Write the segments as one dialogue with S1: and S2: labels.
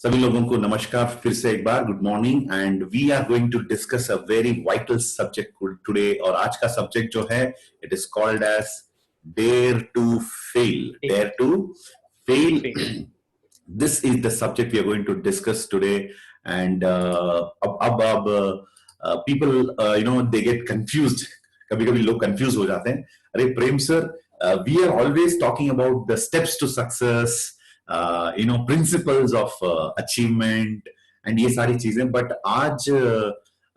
S1: सभी लोगों को नमस्कार फिर से एक बार good morning and we are going to discuss a very vital subject today. और आज का सब्जेक्ट जो है it is called as dare to fail. This is the subject we are going to discuss today and अब people they get confused. कभी कभी लोग confuse हो जाते हैं, अरे Prem sir, we are always talking about the steps to success, principles of achievement and ये सारी चीजें, बट आज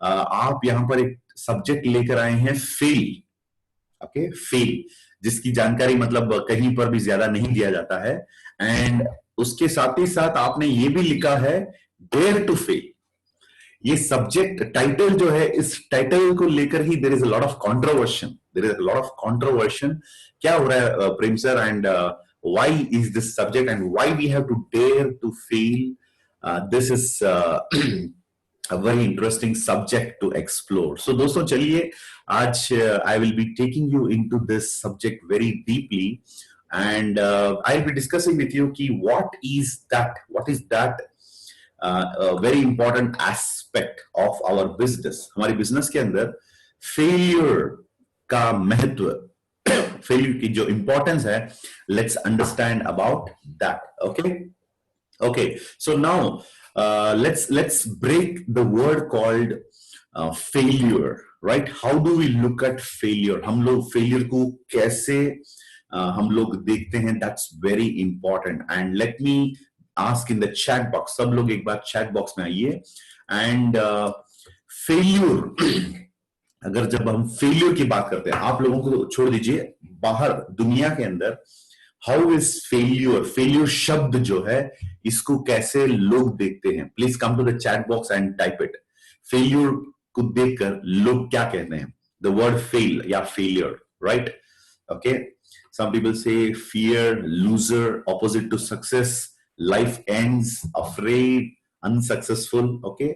S1: आप यहाँ पर एक सब्जेक्ट लेकर आए हैं फेल। ओके, फेल जिसकी जानकारी मतलब कहीं पर भी ज्यादा नहीं दिया जाता है। एंड उसके साथ ही साथ आपने ये भी लिखा है डेयर टू फेल। ये सब्जेक्ट टाइटल जो है, इस टाइटल को लेकर ही there is a lot of controversy. क्या हो रहा है Prem sir, and why is this subject and why we have to dare to fail? This is a very interesting subject to explore. So दोस्तों चलिए आज I will be taking you into this subject very deeply and I'll be discussing with you कि what is that very important aspect of our business. हमारी business के अंदर failure का महत्व, failure की जो इंपॉर्टेंस है, let's understand about that. Okay so now let's break the word called failure, right? How do we look at failure? हम लोग फेल्यूर को कैसे हम लोग देखते हैं, that's very important. And let me ask in the chat box, सब लोग एक बार चैट बॉक्स में आइए। एंड फेल्यूर, अगर जब हम फेल्यूर की बात करते हैं, आप लोगों को छोड़ दीजिए, बाहर दुनिया के अंदर हाउ इज फेल्यूर शब्द जो है इसको कैसे लोग देखते हैं? Please come to the chat box and type it. Failure को देखकर लोग क्या कहते हैं? द वर्ड फेल या failure, right? Okay, some people say fear, loser, opposite to success, life ends, afraid, unsuccessful, okay,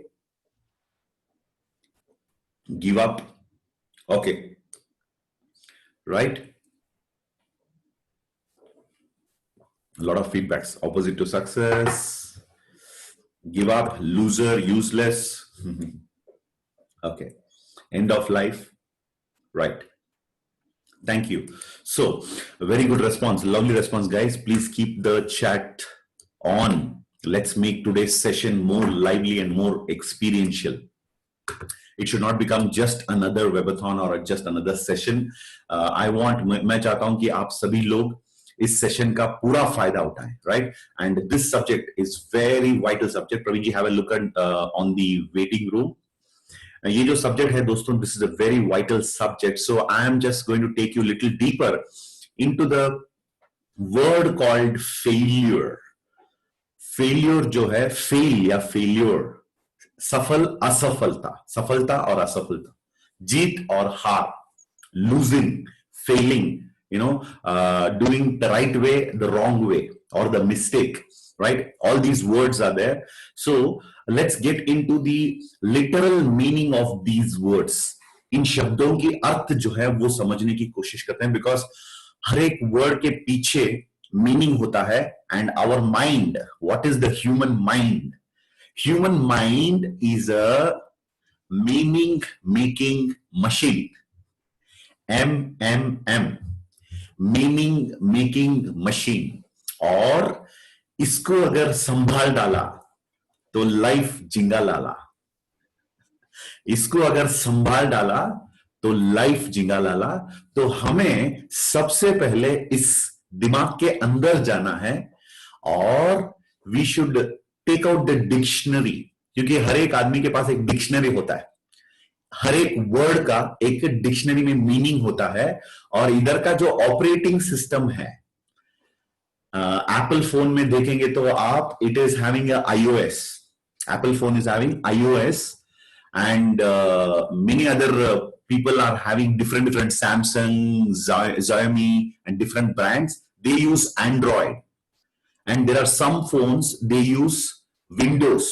S1: give up, okay, right? A lot of feedbacks. Opposite to success, give up, loser, useless. Okay, end of life, right? Thank you. So very good response, lovely response, guys. Please keep the chat on. Let's make today's session more lively and more experiential. It should not become just another webathon or just another session. मैं चाहता हूं कि आप सभी लोग इस session का पूरा फायदा उठाएं, right? And this subject is very vital subject. Praveen ji, have a look at on the waiting room. ये जो सब्जेक्ट है दोस्तों, this is a very vital subject. So I am just going to take you a little deeper into the word called failure. Failure जो है, fail या failure, सफल असफलता, सफलता और असफलता, जीत और हार, losing, failing, doing the right way, the wrong way, or the mistake, right? All these words are there. So let's get into the literal meaning of these words. इन शब्दों की अर्थ जो है वो समझने की कोशिश करते हैं, बिकॉज हर एक वर्ड के पीछे मीनिंग होता है। And our mind, what is the human mind? Human mind is a meaning making machine. MMM, meaning making machine. और इसको अगर संभाल डाला तो लाइफ जिंगा लाला। इसको अगर संभाल डाला तो लाइफ जिंगा लाला। तो हमें सबसे पहले इस दिमाग के अंदर जाना है और we should take out the dictionary, क्योंकि हर एक आदमी के पास एक डिक्शनरी होता है। हर एक वर्ड का एक डिक्शनरी में मीनिंग होता है। और इधर का जो ऑपरेटिंग सिस्टम है, एप्पल फोन में देखेंगे तो आप, it is having iOS. Apple phone is having iOS and many other people are having different Samsung, Xiaomi and different brands. They use Android. And there are some phones they use Windows.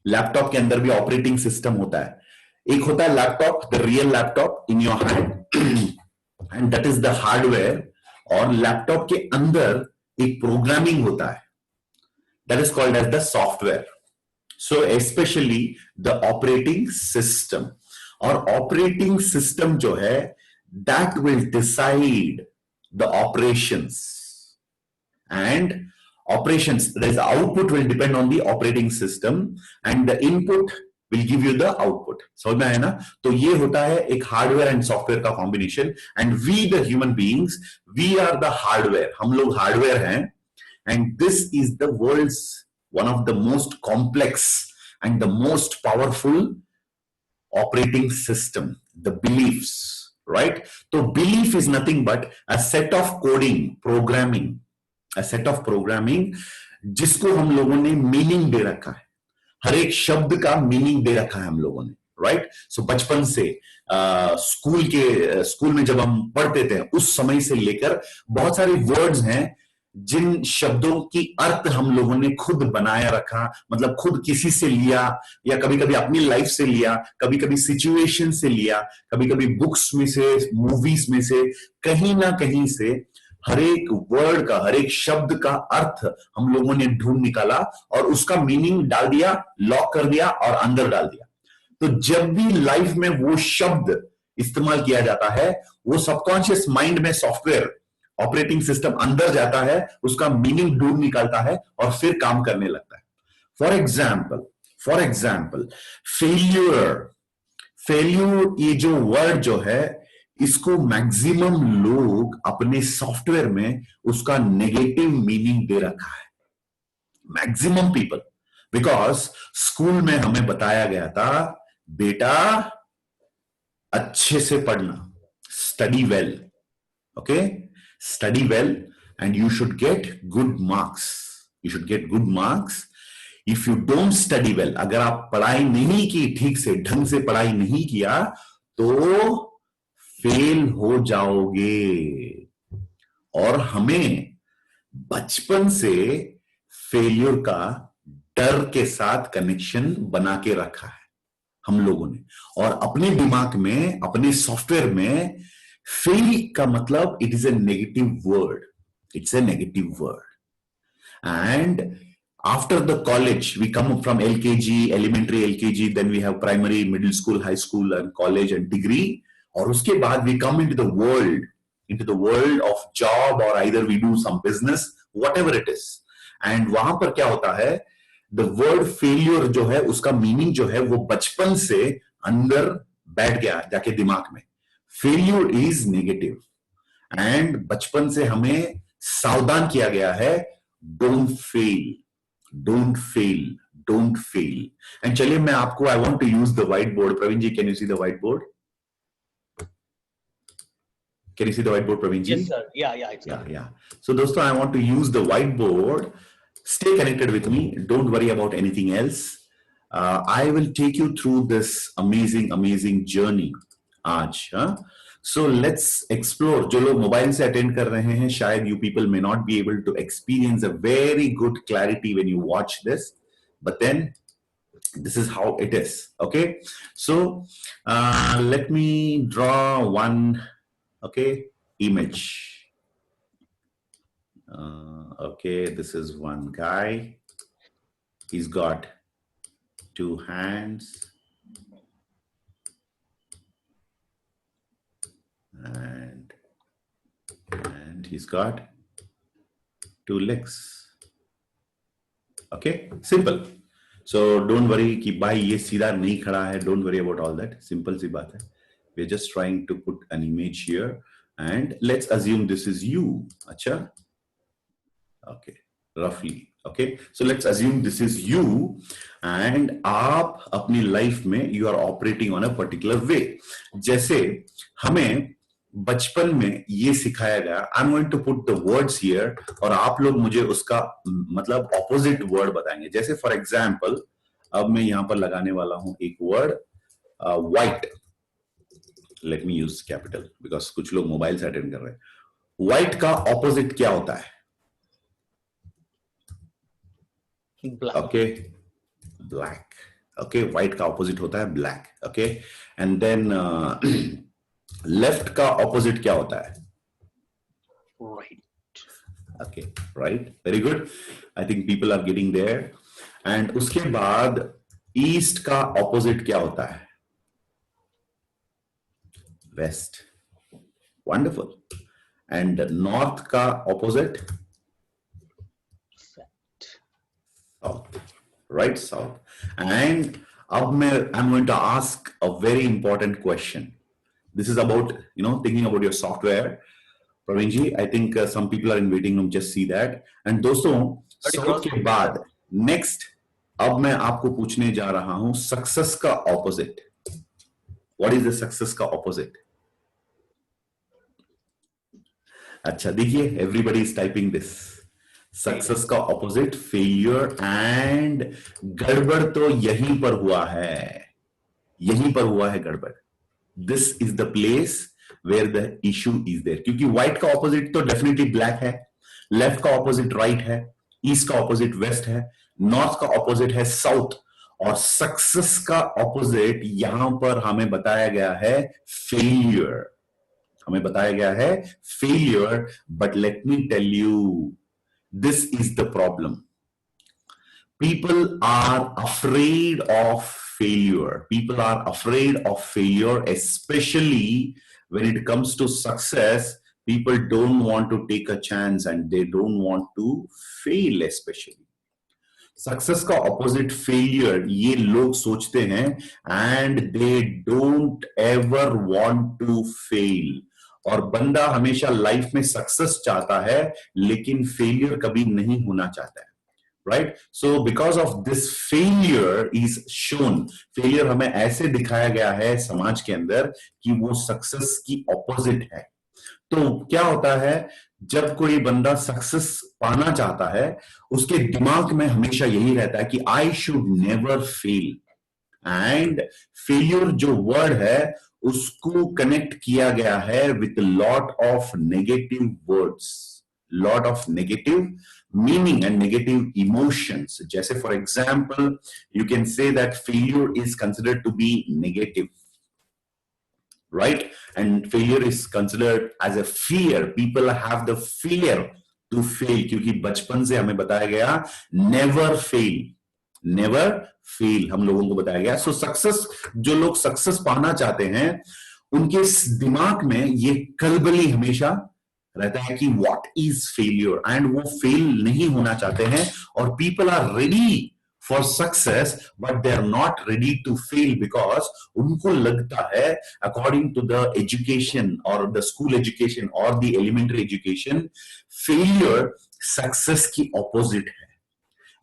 S1: Laptop के अंदर भी operating system होता है। एक होता है laptop, the real laptop in your hand, and that is the hardware. और laptop के अंदर एक प्रोग्रामिंग होता है, that is called as the software. So especially the operating system, और operating system जो है that will decide the operations, and operations, there is output will depend on the operating system and the input will give you the output. समझ में आया ना? तो ये होता है एक हार्डवेयर एंड सॉफ्टवेयर का combination, and we the human beings, we are the hardware, हम लोग हार्डवेयर हैं, and this is the world's one of the most complex and the most powerful operating system, the beliefs, right? So belief is nothing but a set of coding, programming, a set of programming जिसको हम लोगों ने meaning दे रखा है, हर एक शब्द का meaning दे रखा है हम लोगों ने, राइट? सो बचपन से स्कूल में जब हम पढ़ते थे उस समय से लेकर बहुत सारे वर्ड्स हैं जिन शब्दों की अर्थ हम लोगों ने खुद बनाया रखा, मतलब खुद किसी से लिया, या कभी कभी अपनी लाइफ से लिया, कभी कभी सिचुएशन से लिया, कभी कभी बुक्स में से, मूवीज में से, कहीं ना कहीं से हर एक वर्ड का, हर एक शब्द का अर्थ हम लोगों ने ढूंढ निकाला और उसका मीनिंग डाल दिया, लॉक कर दिया और अंदर डाल दिया. तो जब भी लाइफ में वो शब्द इस्तेमाल किया जाता है, वो सबकॉन्शियस माइंड में सॉफ्टवेयर, ऑपरेटिंग सिस्टम अंदर जाता है, उसका मीनिंग ढूंढ निकालता है और फिर काम करने लगता है. फॉर एग्जाम्पल फेल्यूर ये जो वर्ड जो है, इसको मैक्सिमम लोग अपने सॉफ्टवेयर में उसका नेगेटिव मीनिंग दे रखा है, मैक्सिमम पीपल, बिकॉज स्कूल में हमें बताया गया था बेटा अच्छे से पढ़ना, study well, okay, study well and you should get good marks. You should get good marks. If you don't study well, अगर आप पढ़ाई नहीं की ठीक से, ढंग से पढ़ाई नहीं किया तो फेल हो जाओगे. और हमें बचपन से फेलियर का डर के साथ कनेक्शन बना के रखा है हम लोगों ने, और अपने दिमाग में, अपने सॉफ्टवेयर में fail का मतलब it is a negative word. It's a negative word. And after the college, we come from LKG, elementary LKG, then we have primary, middle school, high school, and college and degree. और उसके बाद we come into the world of job, or either we do some business, whatever it is. And वहां पर क्या होता है, the word failure जो है, उसका meaning जो है, वो बचपन से अंदर बैठ गया जाके दिमाग में. फेल्यूर इज नेगेटिव, एंड बचपन से हमें सावधान किया गया है, don't fail, don't fail, don't fail. And चलिए मैं आपको, I want to use the whiteboard. Praveen ji, can you see the whiteboard? Can you see the whiteboard, Praveen ji?
S2: Yes, sir. Yeah.
S1: So दोस्तों, I want to use the whiteboard. Stay connected with me. Don't worry about anything else. I will take you through this amazing journey आज. So let's explore. जो लोग mobile से attend कर रहे हैं, शायद you people may not be able to experience a very good clarity when you watch this, but then this is how it is. Okay, so let me draw one image. Okay, this is one guy. He's got two hands and he's got two legs. Okay, simple. So don't worry कि भाई ये सीधा नहीं खड़ा है, don't worry about all that. Simple सी बात है. We're just trying to put an image here and let's assume this is you. अच्छा, okay, roughly. Okay, so let's assume this is you and आप अपनी लाइफ में you are operating on a particular way. जैसे हमें बचपन में ये सिखाया गया, I am going to put the words here, और आप लोग मुझे उसका मतलब ऑपोजिट वर्ड बताएंगे. जैसे फॉर एग्जांपल, अब मैं यहां पर लगाने वाला हूं एक word, white. Let me use capital because कुछ लोग मोबाइल से अटेंड कर रहे हैं. व्हाइट का ऑपोजिट क्या होता है? Okay, black. ओके, व्हाइट का ऑपोजिट होता है black. Okay, and then left का ऑपोजिट क्या होता है?
S2: Right.
S1: Okay, right, very good. I think people are getting there. And उसके बाद ईस्ट का ऑपोजिट क्या होता है? वेस्ट. वंडरफुल. एंड नॉर्थ का opposite? South. Right, south. And अब मैं I am going to ask a very important question. This is about, thinking about your software. Praveen ji, I think some people are in waiting room, just see that. And दोस्तों, south के बाद next अब मैं आपको पूछने जा रहा हूं सक्सेस का opposite. What is the success का ऑपोजिट? अच्छा देखिए, everybody is typing this. Success का ऑपोजिट फेलियर. एंड गड़बड़ तो यहीं पर हुआ है, यहीं पर हुआ है गड़बड़. This is the place where the issue is there. क्योंकि व्हाइट का ऑपोजिट तो डेफिनेटली ब्लैक है, लेफ्ट का ऑपोजिट राइट है, ईस्ट का ऑपोजिट वेस्ट है, नॉर्थ का ऑपोजिट है साउथ, और सक्सेस का ऑपोजिट यहां पर हमें बताया गया है फेलियर. हमें बताया गया है failure. But let me tell you, this is the problem. People are afraid of failure. People are afraid of failure, especially when it comes to success. People don't want to take a chance and they don't want to fail, especially. Success का opposite failure ये लोग सोचते हैं, and they don't ever want to fail. और बंदा हमेशा life में success चाहता है लेकिन फेलियर कभी नहीं होना चाहता है. Right? So because of this failure is shown, failure हमें ऐसे दिखाया गया है समाज के अंदर कि वो सक्सेस की ऑपोजिट है. तो क्या होता है, जब कोई बंदा सक्सेस पाना चाहता है उसके दिमाग में हमेशा यही रहता है कि I should never fail. And failure जो वर्ड है उसको कनेक्ट किया गया है with lot of negative words, lot of negative meaning and negative emotions. Just for example, you can say that failure is considered to be negative, right? And failure is considered as a fear. People have the fear to fail क्योंकि बचपन से हमें बताया गया never fail, never fail हम लोगों को बताया गया. So success, जो लोग सक्सेस पाना चाहते हैं उनके दिमाग में ये कलबली हमेशा रहता है कि व्हाट इज फेलियर, एंड वो फेल नहीं होना चाहते हैं. और people are ready for success but they are not ready to fail because उनको लगता है अकॉर्डिंग टू द एजुकेशन और द स्कूल एजुकेशन और the elementary education, failure success की ऑपोजिट है.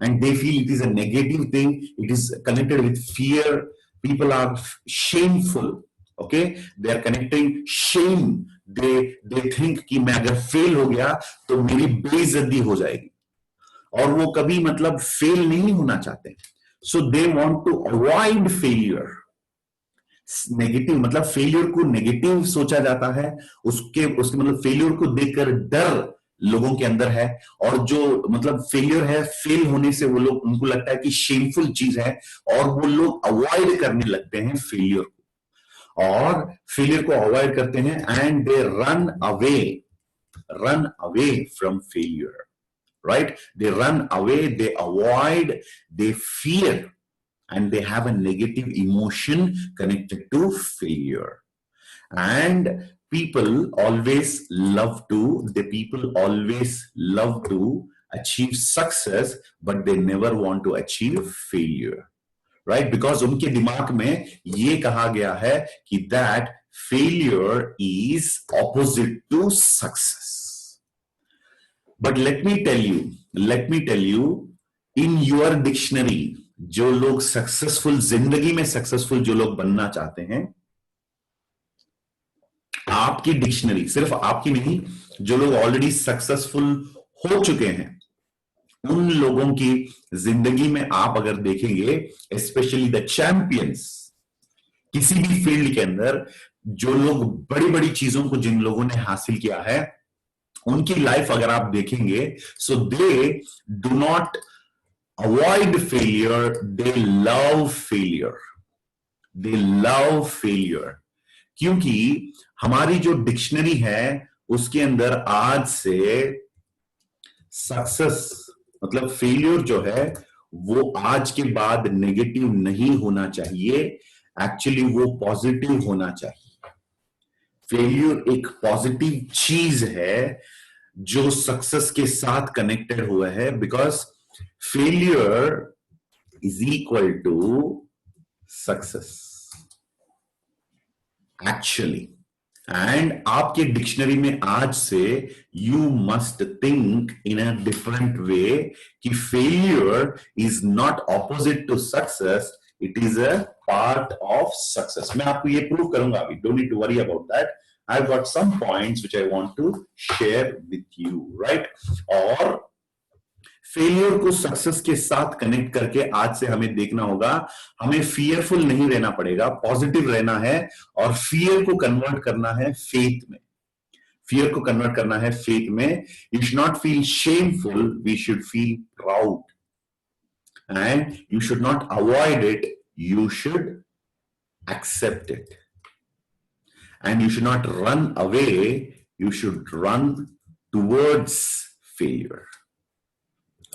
S1: And they feel it is a negative thing, it is connected with fear. People are shameful. Okay, they are connecting shame. They think कि मैं अगर fail हो गया तो मेरी बेइज्जती हो जाएगी, और वो कभी मतलब फेल नहीं होना चाहते. So they want to avoid failure. Negative मतलब फेलियर को नेगेटिव सोचा जाता है, उसके मतलब फेलियर को देखकर डर लोगों के अंदर है, और जो मतलब फेलियर है, फेल होने से वो लोग, उनको लगता है कि शेमफुल चीज है, और वो लोग अवॉइड करने लगते हैं फेलियर को, और फेलियर को अवॉइड करते हैं. And they run away from failure. Right, they run away, they avoid, they fear, and they have a negative emotion connected to failure. And people always love to achieve success, but they never want to achieve failure, right? Because उनके दिमाग में ये कहा गया है कि that failure is opposite to success. But let me tell you, in your dictionary, जो लोग सक्सेसफुल, जिंदगी में सक्सेसफुल जो लोग बनना चाहते हैं, आपकी डिक्शनरी, सिर्फ आपकी नहीं, जो लोग ऑलरेडी सक्सेसफुल हो चुके हैं, उन लोगों की जिंदगी में आप अगर देखेंगे, स्पेशली द चैंपियंस, किसी भी फील्ड के अंदर जो लोग बड़ी बड़ी चीजों को जिन लोगों ने हासिल किया है, उनकी लाइफ अगर आप देखेंगे, so they do not avoid failure, they love failure. क्योंकि हमारी जो डिक्शनरी है उसके अंदर आज से सक्सेस मतलब फेलियर जो है वो आज के बाद नेगेटिव नहीं होना चाहिए, एक्चुअली वो पॉजिटिव होना चाहिए। फेलियर एक पॉजिटिव चीज है जो सक्सेस के साथ कनेक्टेड हुआ है, because failure is equal to success actually. And आपके डिक्शनरी में आज से you must think in a different way कि failure is not opposite to success, it is a part of success. मैं आपको ये प्रूव करूंगा अभी, don't need to worry about that. I've got some points which I want to share with you, right? और failure को success के साथ connect करके आज से हमें देखना होगा, हमें फियरफुल नहीं रहना पड़ेगा, पॉजिटिव रहना है और फियर को कन्वर्ट करना है फेथ में। फियर को कन्वर्ट करना है फेथ में। You should not feel shameful, we should feel proud and you should not avoid it, you should accept it and you should not run away, you should run towards failure.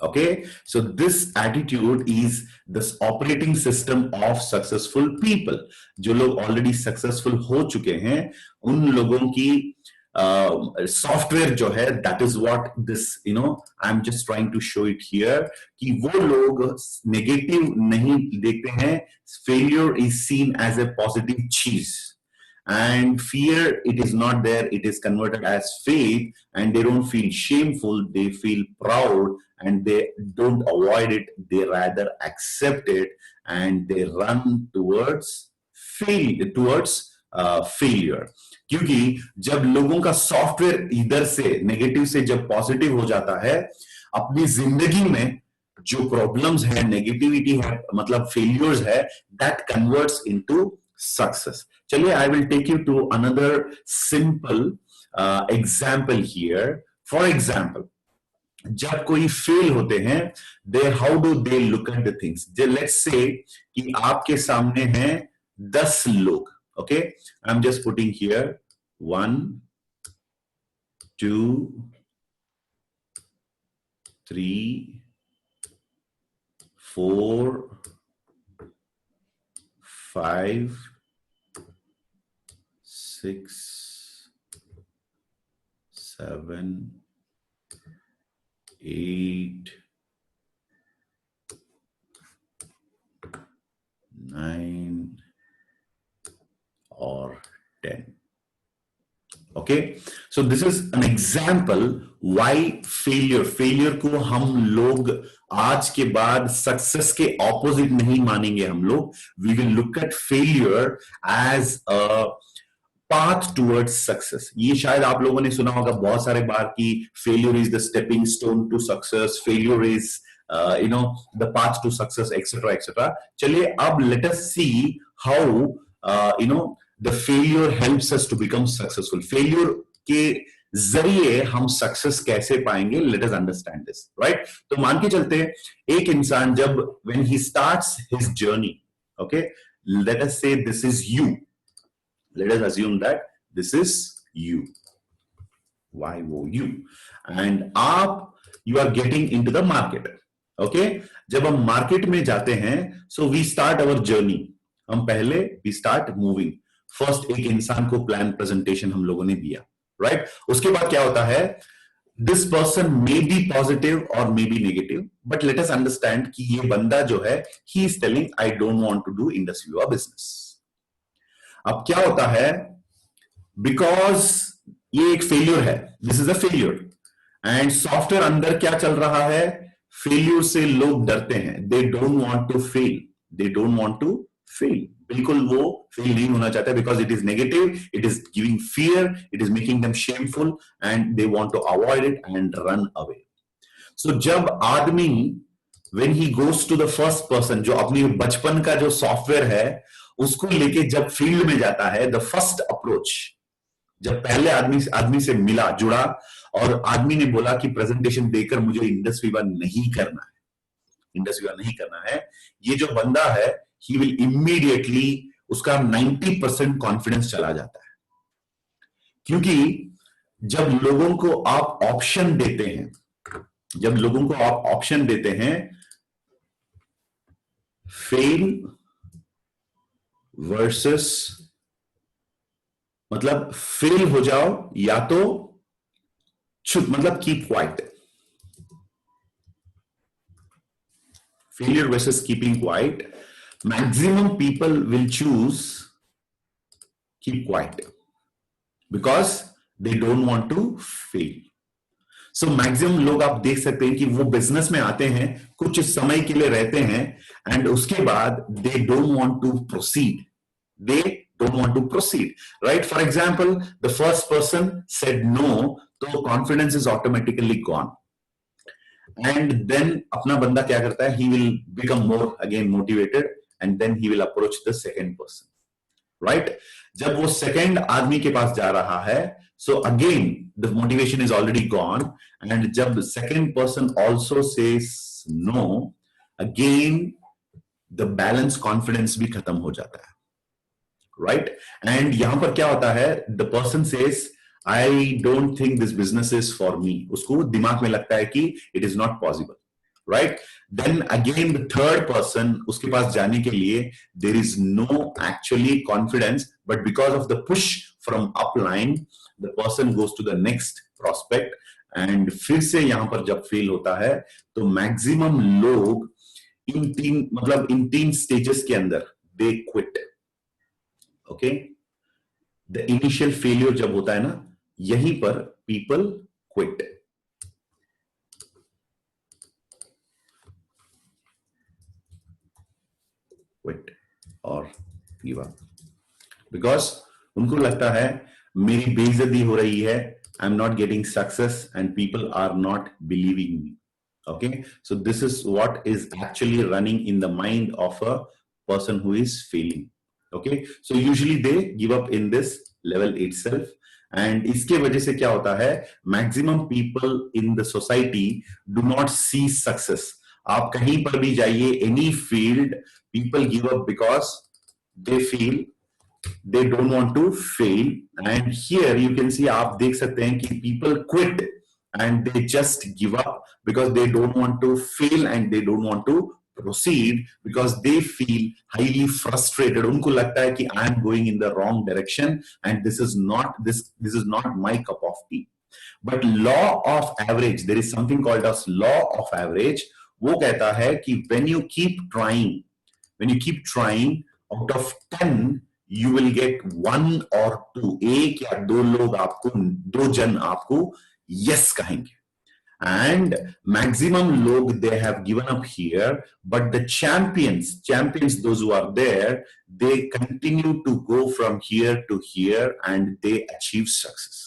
S1: Okay, so this attitude is this operating system of successful people. जो लोग already successful हो चुके हैं उन लोगों की software जो है, that is what this, you know, I'm just trying to show it here कि वो लोग नेगेटिव नहीं देखते हैं, failure is seen as a positive चीज। And fear, it is not there, it is converted as faith, and they don't feel shameful, they feel proud, and they don't avoid it, they rather accept it, and they run towards failure. क्योंकि जब लोगों का software इधर से negative से जब positive हो जाता है, अपनी जिंदगी में जो प्रॉब्लम्स है, नेगेटिविटी है, मतलब फेलियर्स है, दैट कन्वर्ट्स इनटू सक्सेस। चलिए, I will take you to another simple example here. For example, जब कोई फेल होते हैं, they how do they look at the things? Let's say कि आपके सामने हैं 10 लोग, okay? I'm just putting here 1, 2, 3, 4, 5, 6, 7, 8, 9 और 10. Okay, so this is an example why failure को हम लोग आज के बाद सक्सेस के ऑपोजिट नहीं मानेंगे। हम लोग we will look at failure as a path towards success. ये शायद आप लोगों ने सुना होगा बहुत सारे बार कि failure is the stepping stone to success, failure is the path to success, etc., etc. चलिए, अब let us see how the failure helps us to become successful. failure के जरिए हम सक्सेस कैसे पाएंगे, let us understand this, right? तो मान के चलते हैं एक इंसान जब when he starts his journey, okay, let us say this is you, let us assume that this is you, why वो यू, एंड आप you are getting into the market, okay? जब हम मार्केट में जाते हैं, so we start our journey, हम पहले we start moving. First एक इंसान को प्लान प्रेजेंटेशन हम लोगों ने दिया, राइट? उसके बाद क्या होता है, this person may be positive or may be negative, but let us understand कि ये बंदा जो है, he is telling I don't want to do industry or business. अब क्या होता है, बिकॉज ये एक फेलियर है, this is a failure, and software अंदर क्या चल रहा है, फेलियर से लोग डरते हैं, they don't want to fail, they don't want to fail, बिल्कुल वो फेल नहीं होना चाहता, because it is negative, it is giving fear, it is making them shameful and they want to avoid it and run away. So जब आदमी when he goes to the first person, जो अपनी बचपन का जो सॉफ्टवेयर है उसको लेके जब फील्ड में जाता है, द फर्स्ट अप्रोच, जब पहले आदमी से मिला, जुड़ा और आदमी ने बोला कि प्रेजेंटेशन देकर मुझे इंडस्ट्री वन नहीं करना है, इंडस्ट्री वन नहीं करना है, ये जो बंदा है he will immediately उसका 90% कॉन्फिडेंस चला जाता है, क्योंकि जब लोगों को आप ऑप्शन देते हैं, जब लोगों को आप ऑप्शन देते हैं फेल वर्सेस, मतलब फेल हो जाओ या तो चुप, मतलब keep quiet, failure versus keeping quiet, maximum people will choose keep quiet because they don't want to fail. So maximum लोग आप देख सकते हैं कि वो बिजनेस में आते हैं, कुछ समय के लिए रहते हैं, एंड उसके बाद they don't want to proceed, they don't want to proceed, right? For example the first person said no, तो confidence is automatically gone, and then अपना बंदा क्या करता है, he will become more again motivated, and then he will approach the second person, right? जब वो second आदमी के पास जा रहा है, so again the motivation is already gone, and जब second person also says no, again the balance confidence भी खत्म हो जाता है, right? And यहां पर क्या होता है, the person says I don't think this business is for me, उसको दिमाग में लगता है कि it is not possible, right? Then again the third person, उसके पास जाने के लिए there is no actually confidence, but because of the push from upline the person goes to the next prospect, and फिर से यहां पर जब फेल होता है तो मैक्सिमम लोग इन तीन स्टेजेस के अंदर they quit, okay? The initial failure जब होता है ना, यहीं पर पीपल क्विट, और गिव अप, बिकॉज उनको लगता है मेरी बेइज्जती हो रही है, I am not getting success and people are not believing me, okay? So this is what is actually running in the mind of a person who is failing, okay? So usually they give up in this level itself, and इसके वजह से क्या होता है, maximum people in the society do not see success. आप कहीं पर भी जाइए, any field, people give up because they feel they don't want to fail, and here you can see, आप देख सकते हैं कि people quit and they just give up because they don't want to fail and they don't want to proceed because they feel highly frustrated, उनको लगता है कि I am going in the wrong direction and this is not my cup of tea. But law of average, there is something called as law of average, वो कहता है कि when you keep trying out of 10 you will get 1 or 2, एक या दो जन आपको yes कहेंगे, and maximum log they have given up here, but the champions, those who are there, they continue to go from here to here and they achieve success,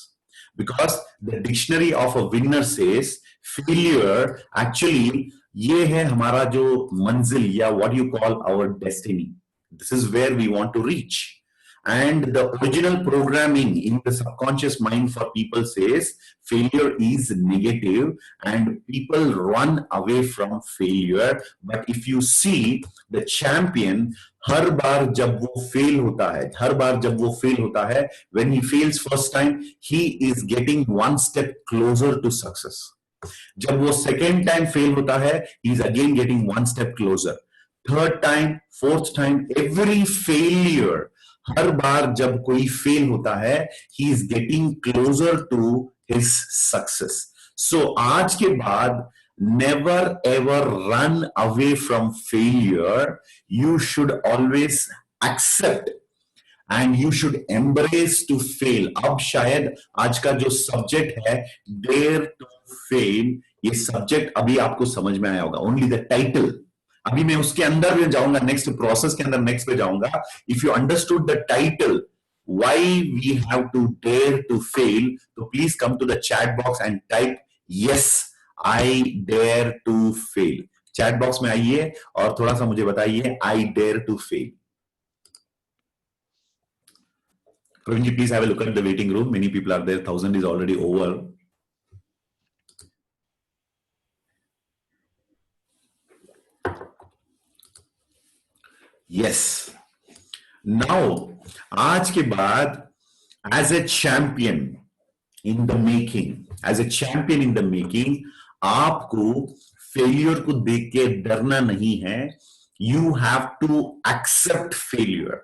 S1: because the dictionary of a winner says failure actually ये है हमारा जो मंजिल, या what you call our destiny. This is where we want to reach. And the original programming in the subconscious mind for people says failure is negative and people run away from failure. But if you see the champion, हर बार जब वो fail होता है, when he fails first time, he is getting one step closer to success. जब वो second time fail होता है, he is again getting one step closer. Third time, fourth time, every failure, हर बार जब कोई फेल होता है, he is getting closer to his success. So आज के बाद never ever run away from failure. You should always accept and you should embrace to fail. अब शायद आज का जो सब्जेक्ट है dare to fail, ये सब्जेक्ट अभी आपको समझ में आया होगा, only the title. अभी मैं उसके अंदर भी जाऊंगा, नेक्स्ट प्रोसेस के अंदर नेक्स्ट पे जाऊंगा. If you understood the title why we have to dare to fail, तो please come to the chat box and type yes I dare to fail. Chat box में आइए और थोड़ा सा मुझे बताइए I dare to fail. Praveen ji, please have a look at the waiting room. Many people are there. 1,000 is already over. Yes. Now, आज के बाद, as a champion in the making, आपको फेलियर को देख के डरना नहीं है, you have to accept failure,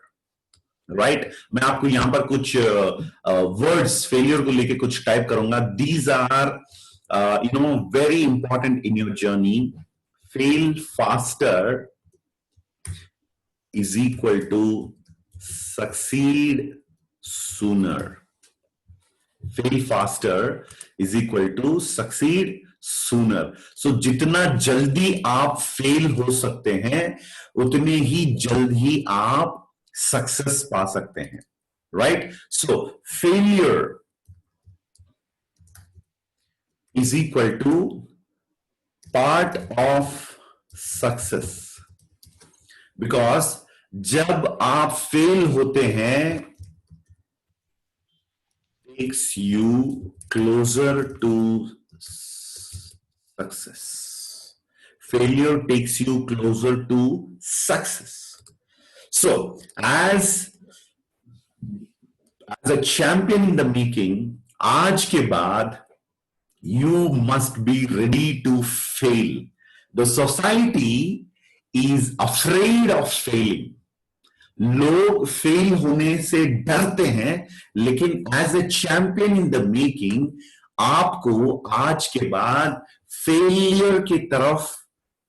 S1: right. मैं आपको यहां पर कुछ वर्ड्स फेलियर को लेके कुछ टाइप करूंगा। These are very important in your journey. Fail faster is equal to succeed sooner. Fail faster is equal to succeed sooner. So जितना जल्दी आप फेल हो सकते हैं उतने ही जल्द ही आप सक्सेस पा सकते हैं, right. So failure is equal to part of success. Because जब आप फेल होते हैं, takes you closer to success. Failure takes you closer to success. So as a champion in the making, आज के बाद you must be ready to fail. The society is afraid of failing. लोग fail होने से डरते हैं, लेकिन as a champion in the making आपको आज के बाद फेलियर की तरफ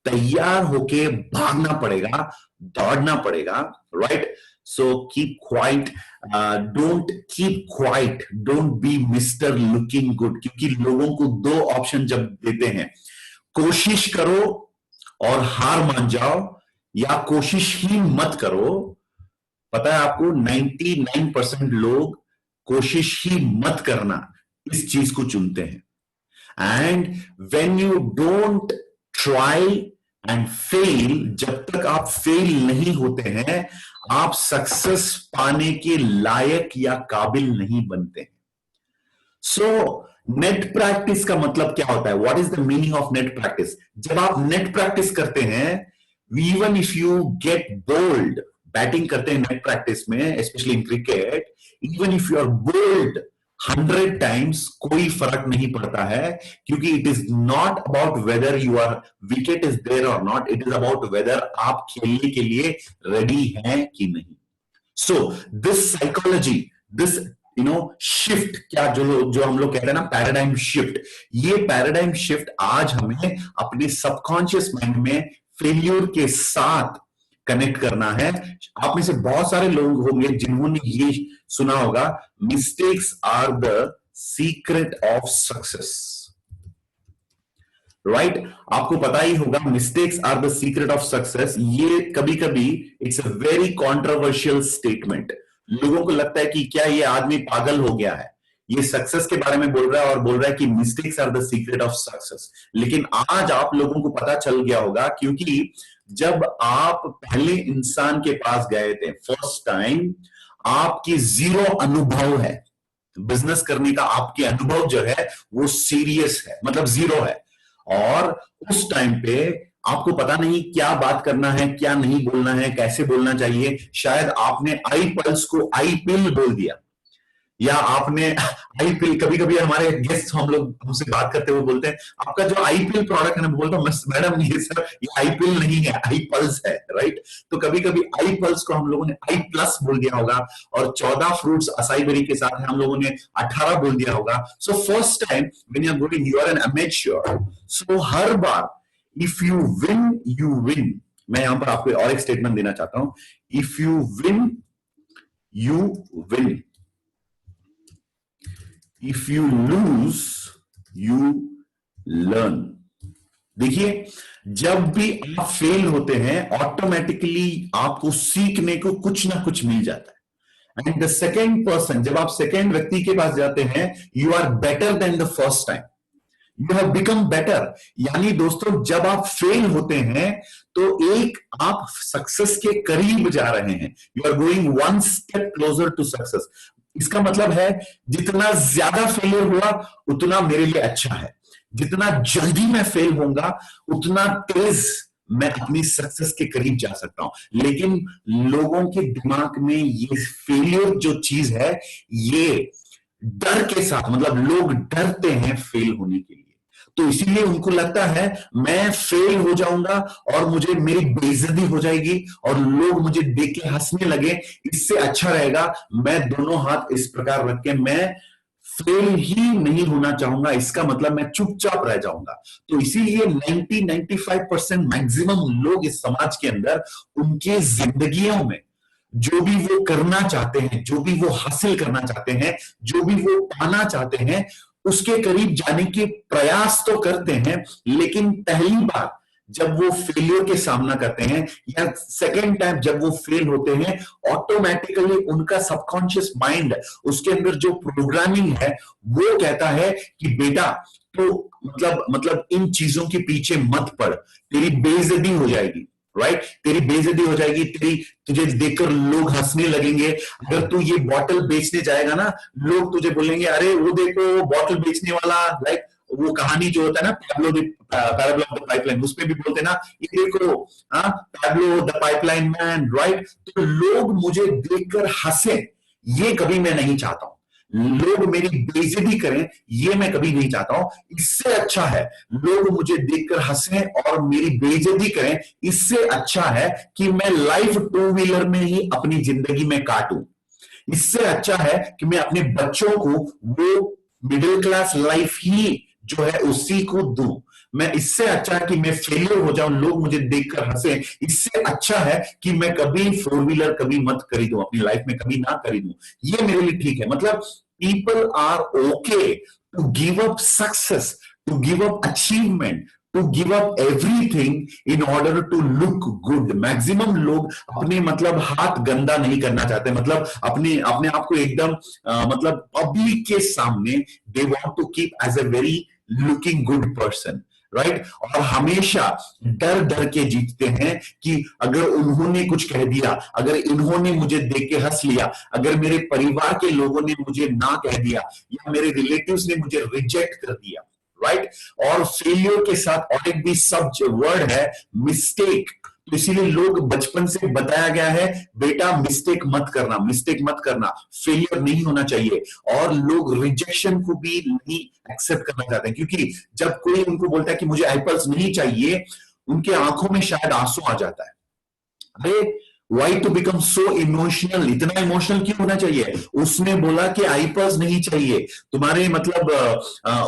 S1: तैयार होके भागना पड़ेगा, दौड़ना पड़ेगा, right. So keep quiet, don't keep quiet, don't be mister looking good. क्योंकि लोगों को दो ऑप्शन जब देते हैं, कोशिश करो और हार मान जाओ, या कोशिश ही मत करो। पता है आपको 99% लोग कोशिश ही मत करना इस चीज को चुनते हैं। And when you don't try and fail, जब तक आप फेल नहीं होते हैं आप सक्सेस पाने के लायक या काबिल नहीं बनते हैं। सो नेट प्रैक्टिस का मतलब क्या होता है? What is the meaning of net practice? जब आप नेट प्रैक्टिस करते हैं, even if you get bowled, batting करते हैं नेट प्रैक्टिस में, specially in cricket, even if you are bowled 100 times, कोई फर्क नहीं पड़ता है, क्योंकि it is not about whether you are wicket is there और not, it is about whether आप खेलने के लिए रेडी हैं कि नहीं। So this psychology, this shift, क्या जो हम लोग कहते हैं ना पैराडाइम शिफ्ट, ये पैराडाइम शिफ्ट आज हमें अपने सबकॉन्शियस माइंड में फेलियर के साथ कनेक्ट करना है। आप में से बहुत सारे लोग होंगे जिन्होंने ये सुना होगा, mistakes are the secret of success, right. आपको पता ही होगा mistakes are the secret of success. ये कभी कभी it's a very controversial statement. लोगों को लगता है कि क्या ये आदमी पागल हो गया है, ये सक्सेस के बारे में बोल रहा है और बोल रहा है कि mistakes are the secret of success. लेकिन आज आप लोगों को पता चल गया होगा, क्योंकि जब आप पहले इंसान के पास गए थे फर्स्ट टाइम, आपकी जीरो अनुभव है बिजनेस करने का, आपके अनुभव जो है वो सीरियस है, मतलब जीरो है। और उस टाइम पे आपको पता नहीं क्या बात करना है, क्या नहीं बोलना है, कैसे बोलना चाहिए। शायद आपने आई पल्स को आई पिल बोल दिया, या आपने आई पिल, कभी कभी हमारे गेस्ट हम लोग हमसे बात करते हुए बोलते हैं आपका जो आई पिल प्रोडक्ट है ना, बोलता हूं मैडम ये सर ये आई पिल नहीं है, आई पल्स है, राइट। तो कभी कभी आई पल्स को हम लोगों ने आई प्लस बोल दिया होगा, और 14 फ्रूट्स असाई बेरी के साथ है हम लोगों ने 18 बोल दिया होगा। So first time when you are going, you are an amateur. So हर बार if you win you win. मैं यहां पर आपको और एक स्टेटमेंट देना चाहता हूं, if you win you win, if you lose you learn. देखिए, जब भी आप फेल होते हैं ऑटोमेटिकली आपको सीखने को कुछ ना कुछ मिल जाता है। एंड द सेकेंड पर्सन, जब आप सेकेंड व्यक्ति के पास जाते हैं, you are better than the first time, you have become better. यानी दोस्तों, जब आप फेल होते हैं तो एक आप सक्सेस के करीब जा रहे हैं, you are going one step closer to success. इसका मतलब है जितना ज्यादा फेलियर हुआ उतना मेरे लिए अच्छा है, जितना जल्दी मैं फेल होऊंगा उतना तेज मैं अपनी सक्सेस के करीब जा सकता हूं। लेकिन लोगों के दिमाग में ये फेलियर जो चीज है, ये डर के साथ, मतलब लोग डरते हैं फेल होने के लिए। तो इसीलिए उनको लगता है मैं फेल हो जाऊंगा और मुझे मेरी बेइज्जती हो जाएगी और लोग मुझे देख के हंसने लगे, इससे अच्छा रहेगा मैं दोनों हाथ इस प्रकार रख के मैं फेल ही नहीं होना चाहूंगा, इसका मतलब मैं चुपचाप रह जाऊंगा। तो इसीलिए 90-95% मैक्सिमम लोग इस समाज के अंदर उनके जिंदगियों में जो भी वो करना चाहते हैं, जो भी वो हासिल करना चाहते हैं, जो भी वो पाना चाहते हैं, उसके करीब जाने के प्रयास तो करते हैं, लेकिन पहली बार जब वो फेलियर के सामना करते हैं या सेकेंड टाइम जब वो फेल होते हैं, ऑटोमेटिकली उनका सबकॉन्शियस माइंड, उसके अंदर जो प्रोग्रामिंग है वो कहता है कि बेटा तो मतलब इन चीजों के पीछे मत पड़, तेरी बेइज्जती हो जाएगी, राइट? तेरी बेइज्जती हो जाएगी, तुझे देखकर लोग हंसने लगेंगे। अगर तू ये बॉटल बेचने जाएगा ना, लोग तुझे बोलेंगे अरे वो देखो बॉटल बेचने वाला, लाइक वो कहानी जो होता है ना पैराबल ऑफ द पाइपलाइन, उसमें भी बोलते हैं ना ये देखो Pablo the pipeline man, right? तो लोग मुझे देखकर हंसे, ये कभी मैं नहीं चाहता हूं। लोग मेरी बेइज्जती करें, ये मैं कभी नहीं चाहता हूं। इससे अच्छा है लोग मुझे देखकर हंसें और मेरी बेइज्जती करें, इससे अच्छा है कि मैं लाइफ टू व्हीलर में ही अपनी जिंदगी में काटूं। इससे अच्छा है कि मैं अपने बच्चों को वो मिडिल क्लास लाइफ ही जो है उसी को दूं। मैं इससे अच्छा है कि मैं फेलियर हो जाऊं, लोग मुझे देखकर हंसे, इससे अच्छा है कि मैं कभी फोर व्हीलर कभी मत खरीदूं, अपनी लाइफ में कभी ना खरीदूं, ये मेरे लिए ठीक है। मतलब people are okay to give up success, to give up achievement, to give up everything in order to look good. Maximum लोग अपने मतलब हाथ गंदा नहीं करना चाहते, मतलब अपने अपने आप को एकदम मतलब पब्लिक के सामने they want to keep as a very looking good person, right? और हमेशा डर डर के जीतते हैं कि अगर उन्होंने कुछ कह दिया, अगर इन्होंने मुझे देख के हंस लिया, अगर मेरे परिवार के लोगों ने मुझे ना कह दिया या मेरे रिलेटिव्स ने मुझे रिजेक्ट कर दिया, राइट? और फेलियर के साथ और एक भी सब वर्ड है मिस्टेक। तो इसीलिए लोग बचपन से बताया गया है बेटा मिस्टेक मत करना, मिस्टेक मत करना, फेलियर नहीं होना चाहिए। और लोग रिजेक्शन को भी नहीं एक्सेप्ट करना चाहते हैं, क्योंकि जब कोई उनको बोलता है कि मुझे एप्पल्स नहीं चाहिए, उनके आंखों में शायद आंसू आ जाता है। अरे why to become so emotional, इतना इमोशनल क्यों होना चाहिए? उसने बोला कि आईपर्स नहीं चाहिए, तुम्हारे मतलब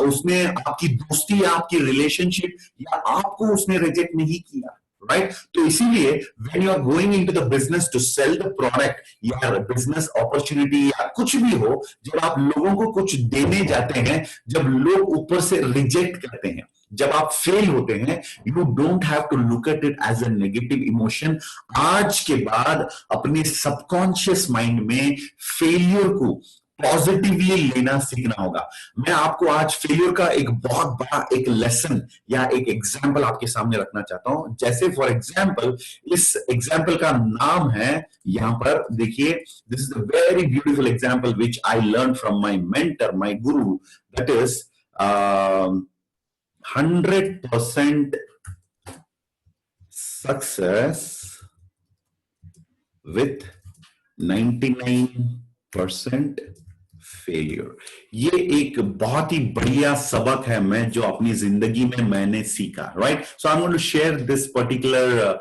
S1: उसने आपकी दोस्ती या आपकी रिलेशनशिप या आपको उसने रिजेक्ट नहीं किया, राइट? तो इसीलिए when you are going into the business to sell the product या बिजनेस अपॉर्चुनिटी या कुछ भी हो, जब आप लोगों को कुछ देने जाते हैं, जब लोग ऊपर से रिजेक्ट करते हैं, जब आप फेल होते हैं, you don't have to look at it as a negative emotion. आज के बाद अपने सबकॉन्शियस माइंड में फेलियर को पॉजिटिवली लेना सीखना होगा। मैं आपको आज फेलियर का एक बहुत बड़ा एक लेसन या एक एग्जाम्पल आपके सामने रखना चाहता हूं। जैसे फॉर एग्जाम्पल, इस एग्जाम्पल का नाम है, यहां पर देखिए, this is a very beautiful example which I learn from my mentor, my guru, that is 100% success with 99% failure। ये एक बहुत ही बढ़िया सबक है मैं जो अपनी जिंदगी में मैंने सीखा, right? So I am going to share this particular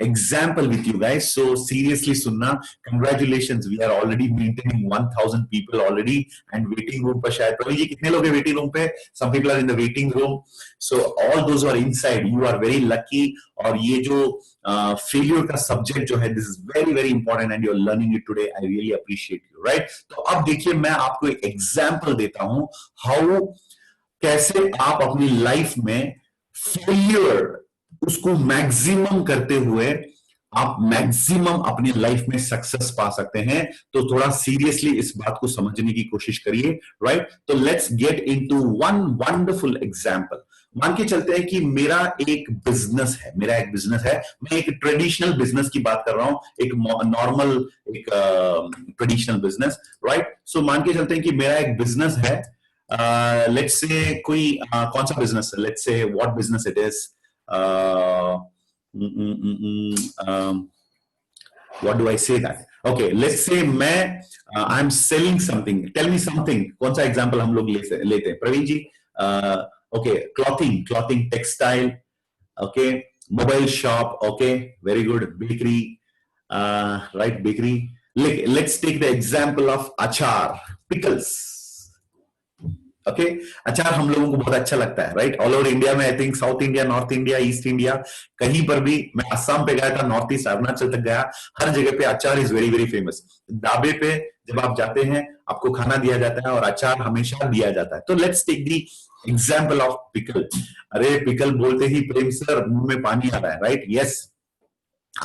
S1: example with you guys. So seriously सुनना, congratulations, we are already maintaining 1000 people already and waiting room पर शायद प्रवीण जी कितने लोग हैं waiting room पे? Some people are in the waiting room, so all those who are inside, you are very lucky। और ये जो failure का subject जो है, this is very very important and you are learning it today, I really appreciate you, right? तो अब देखिए मैं आपको एक example देता हूं how कैसे आप अपनी लाइफ में फेलियर उसको मैक्सिमम करते हुए आप मैक्सिमम अपनी लाइफ में सक्सेस पा सकते हैं। तो थोड़ा सीरियसली इस बात को समझने की कोशिश करिए, राइट? तो let's get into one wonderful example. मान के चलते हैं कि मेरा एक बिजनेस है, मैं एक ट्रेडिशनल बिजनेस की बात कर रहा हूं, एक नॉर्मल एक ट्रेडिशनल बिजनेस, राइट? सो मान के चलते हैं कि मेरा एक बिजनेस है, लेट्स से कोई कौन सा बिजनेस है, let's say what business it is, what do I say that? Okay, let's say मैं I'm selling something, tell me something, कौन सा एग्जांपल हम लोग लेते हैं? Praveen ji okay, clothing, textile, okay, mobile shop, okay, very good, bakery, right, bakery. Let's take the example of achar, pickles. ओके, अचार हम लोगों को बहुत अच्छा लगता है, राइट? ऑल ओवर इंडिया में, I think south India, north India, east India, कहीं पर भी. मैं असम पे गया था, नॉर्थ ईस्ट अरुणाचल तक गया, हर जगह पे अचार इज वेरी वेरी फेमस. ढाबे पे जब आप जाते हैं, आपको खाना दिया जाता है और अचार हमेशा दिया जाता है. तो let's take the example of pickle. अरे पिकल बोलते ही प्रेम सर मुंह में पानी आ रहा है, राइट? यस,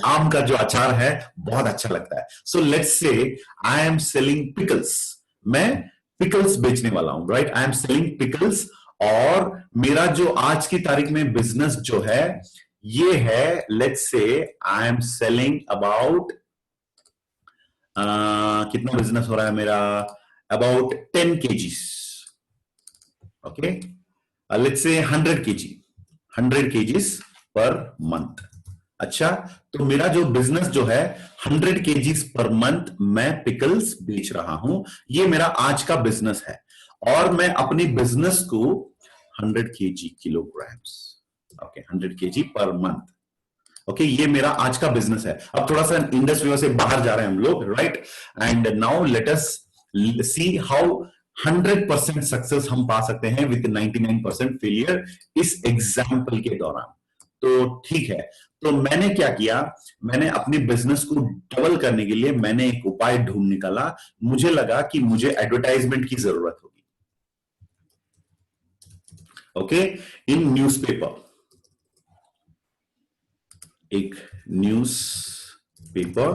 S1: आम का जो अचार है बहुत अच्छा लगता है. So let's say I am selling pickles. मैं पिकल्स बेचने वाला हूं, right? I am selling pickles. और मेरा जो आज की तारीख में बिजनेस जो है ये है, let's say I am selling about, कितना बिजनेस हो रहा है मेरा? About 10 kgs. Okay, let's say 100 kgs per month. अच्छा, तो मेरा जो बिजनेस जो है 100 kgs पर मंथ मैं पिकल्स बेच रहा हूं. ये मेरा आज का बिजनेस है. और मैं अपने बिजनेस को 100 kg kilograms, okay, 100 kg per month. Okay, ये मेरा आज का बिजनेस है. अब थोड़ा सा इंडस्ट्री से बाहर जा रहे हैं हम लोग, right? And now let us see how 100% success हम पा सकते हैं विद 99% फेलियर इस एग्जाम्पल के दौरान. तो ठीक है, तो मैंने क्या किया, मैंने अपने बिजनेस को डबल करने के लिए मैंने एक उपाय ढूंढ निकाला. मुझे लगा कि मुझे एडवर्टाइजमेंट की जरूरत होगी. ओके, इन न्यूज़पेपर, एक न्यूज़पेपर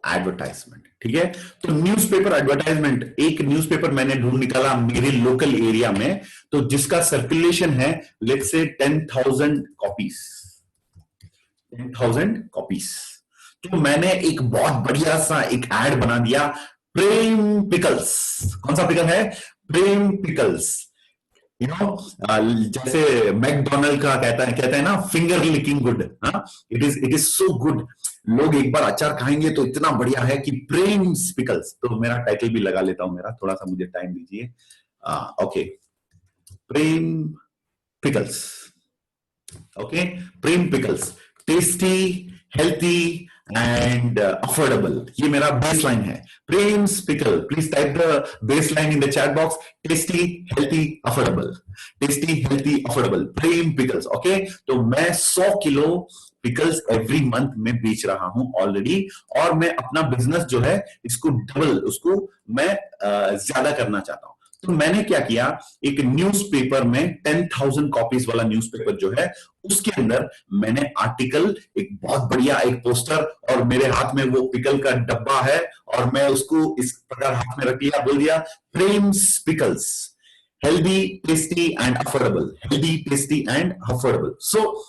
S1: एडवर्टाइजमेंट, ठीक है? तो न्यूज़पेपर एडवर्टाइजमेंट, एक न्यूज़पेपर मैंने ढूंढ निकाला मेरे लोकल एरिया में, तो जिसका सर्कुलेशन है लेट्स से 10,000 कॉपीज. 10,000 कॉपीज. तो मैंने एक बहुत बढ़िया सा एक एड बना दिया, प्रेम पिकल्स. कौन सा पिकल है? प्रेम पिकल्स. यू नो, जैसे मैकडोनल्ड का कहते हैं ना, finger licking good. It is so good. लोग एक बार अचार खाएंगे तो इतना बढ़िया है कि प्रेम पिकल्स. तो मेरा टाइटल भी लगा लेता हूं, मेरा थोड़ा सा मुझे टाइम दीजिए. Okay, Prem pickles. Okay, Prem pickles, tasty, healthy and affordable. ये मेरा बेस लाइन है. Prem's pickle, please type the base line in the chat box. Tasty, healthy, affordable. Tasty, healthy, affordable, Prem pickles. Okay, तो मैं 100 kilo pickles every month में बेच रहा हूं already. और मैं अपना बिजनेस जो है इसको डबल, उसको मैं ज्यादा करना चाहता हूं. तो मैंने क्या किया, एक न्यूज़पेपर में 10,000 कॉपीज वाला न्यूज़पेपर जो है उसके अंदर मैंने आर्टिकल, एक बहुत बढ़िया एक पोस्टर, और मेरे हाथ में वो पिकल का डब्बा है और मैं उसको इस प्रकार हाथ में रख लिया, बोल दिया Prem's pickles, healthy, tasty and affordable. Healthy, tasty and affordable. So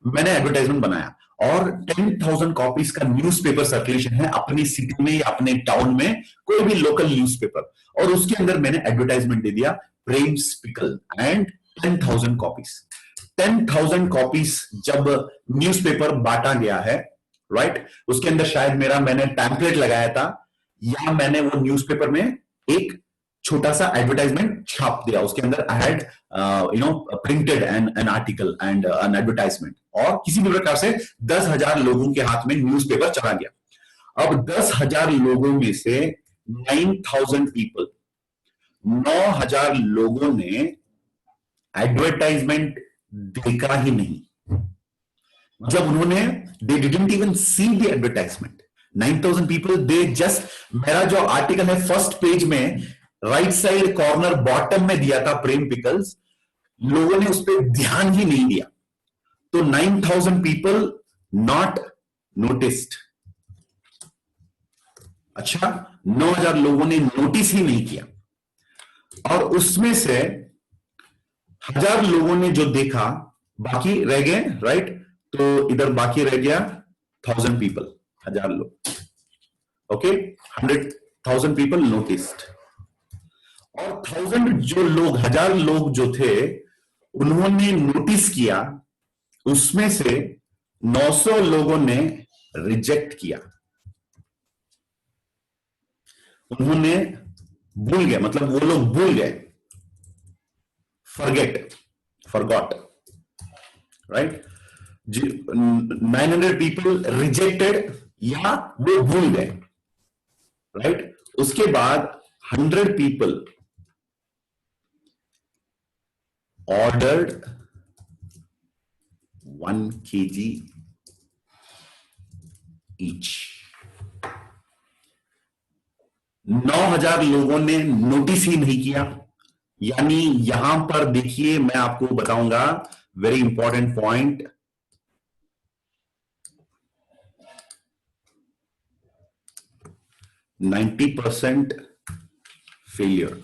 S1: मैंने एडवर्टाइजमेंट बनाया और 10,000 कॉपीज का न्यूज़पेपर सर्कुलेशन है अपनी सिटी में या अपने टाउन में, कोई भी लोकल न्यूज़पेपर. और उसके अंदर मैंने एडवर्टाइजमेंट दे दिया, Prem's pickle and 10,000 copies. 10,000 copies जब न्यूज़पेपर बांटा गया है, राइट, उसके अंदर शायद मैंने पैम्पलेट लगाया था, या मैंने वो न्यूज़पेपर में एक छोटा सा एडवर्टाइजमेंट छाप दिया. उसके अंदर I had printed an article and an advertisement. और किसी भी प्रकार से 10,000 लोगों के हाथ में न्यूज़पेपर चला गया. अब 10,000 लोगों में से 9,000 पीपल, 9,000 लोगों ने एडवर्टाइजमेंट देखा ही नहीं. मतलब उन्होंने, they didn't even see the advertisement. 9,000 people, they just, मेरा जो आर्टिकल है फर्स्ट पेज में राइट साइड कॉर्नर बॉटम में दिया था प्रेम पिकल्स, लोगों ने उस पर ध्यान ही नहीं दिया. तो 9,000 पीपल नॉट नोटिस्ड. अच्छा, 9,000 लोगों ने नोटिस ही नहीं किया. और उसमें से 1,000 लोगों ने जो देखा, बाकी रह गए, राइट? तो इधर बाकी रह गया 1,000 पीपल, 1,000 लोग. Okay, 100,000 people noticed. और 1,000 जो लोग, 1,000 लोग जो थे, उन्होंने नोटिस किया. उसमें से 900 लोगों ने रिजेक्ट किया. उन्होंने भूल गए, मतलब वो लोग भूल गए, forget. forgot, right? 900 people rejected या वो भूल गए, राइट? उसके बाद 100 people ordered 1 kg each. 9,000 लोगों ने नोटिस ही नहीं किया। यानी यहां पर देखिए, मैं आपको बताऊंगा very important point. 90% failure,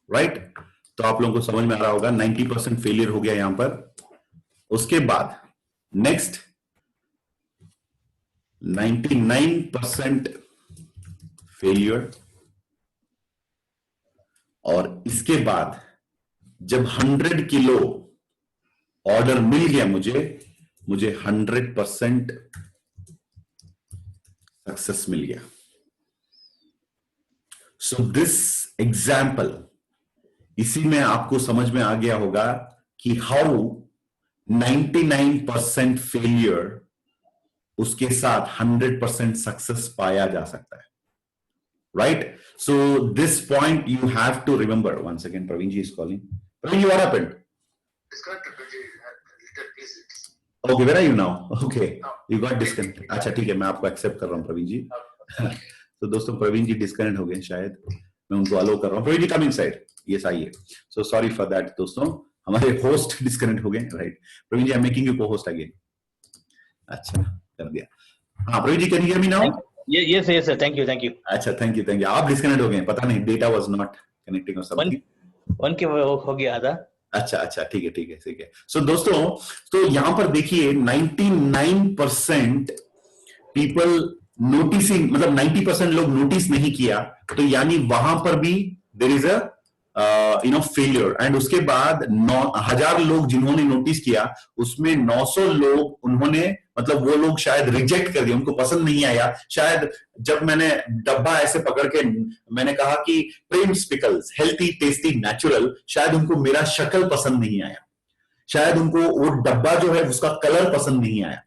S1: right? तो आप लोगों को समझ में आ रहा होगा 90% फेलियर हो गया यहां पर। उसके बाद नेक्स्ट 99% फेलियर, और इसके बाद जब 100 किलो ऑर्डर मिल गया मुझे 100% सक्सेस मिल गया। सो दिस एग्जाम्पल, इसी में आपको समझ में आ गया होगा कि हाउ 99% फेलियर उसके साथ 100% सक्सेस पाया जा सकता है, right? So this point you have to remember. One second, Praveen ji is calling. Praveen ji, what happened? Okay, where are you now? Okay, you got disconnected. अच्छा ठीक है, मैं आपको एक्सेप्ट कर रहा हूं प्रवीण जी। तो दोस्तों, प्रवीण जी डिस्कनेक्ट हो गए शायद, मैं उनको अलो कर रहा हूं। प्रवीण जी कम इनसाइड, यस आइए। सो सॉरी फॉर दैट दोस्तों, हमारे होस्ट डिस्कनेक्ट हो गए, right? Praveen ji, I am making you को होस्ट अगेन। अच्छा, कर दिया। हाँ Praveen ji, can you hear me now?
S2: Yes, sir. Thank you.
S1: अच्छा, थैंक यू। आप डिस्कनेक्ट हो गए, पता नहीं, डेटा वाज नॉट कनेक्टिंग और समथिंग।
S2: 1 के हो गया था।
S1: अच्छा, ठीक है। सो दोस्तों, तो यहां पर देखिए 99% पीपल नोटिसिंग, मतलब 90% लोग नोटिस नहीं किया, तो यानी वहां पर भी there is a failure. And उसके बाद 9,000 लोग जिन्होंने नोटिस किया, उसमें 900 लोग उन्होंने, मतलब वो लोग शायद रिजेक्ट कर दिया, उनको पसंद नहीं आया। शायद जब मैंने डब्बा ऐसे पकड़ के मैंने कहा कि Prim's pickles, healthy tasty natural, शायद उनको मेरा शक्ल पसंद नहीं आया, शायद उनको वो डब्बा जो है उसका कलर पसंद नहीं आया।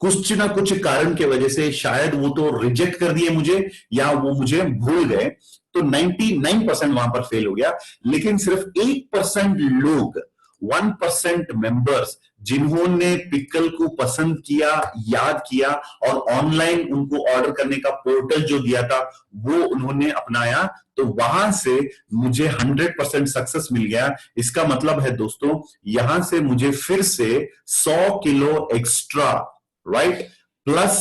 S1: कुछ ना कुछ कारण की वजह से शायद वो तो रिजेक्ट कर दिए मुझे, या वो मुझे भूल गए। तो 99% वहां पर फेल हो गया। लेकिन सिर्फ 1% लोग, 1% मेंबर्स, जिन्होंने पिकल को पसंद किया, याद किया, और ऑनलाइन उनको ऑर्डर करने का पोर्टल जो दिया था वो उन्होंने अपनाया, तो वहां से मुझे 100% सक्सेस मिल गया। इसका मतलब है दोस्तों, यहां से मुझे फिर से 100 किलो एक्स्ट्रा, राइट, प्लस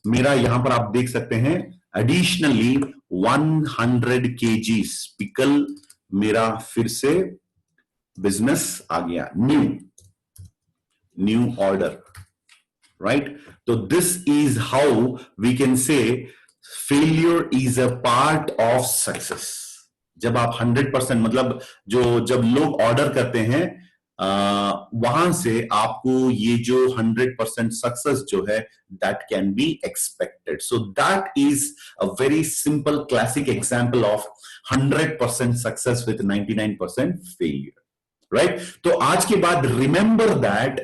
S1: मेरा यहां पर आप देख सकते हैं एडिशनली 100 kgs पिकल मेरा फिर से बिजनेस आ गया, न्यू ऑर्डर, राइट? तो this is how we can say failure is a part of success. जब आप 100%, मतलब जब लोग ऑर्डर करते हैं, वहां से आपको ये जो 100% सक्सेस जो है that can be expected. So that is a very simple classic example of 100% success with 99% failure, right? तो आज के बाद remember that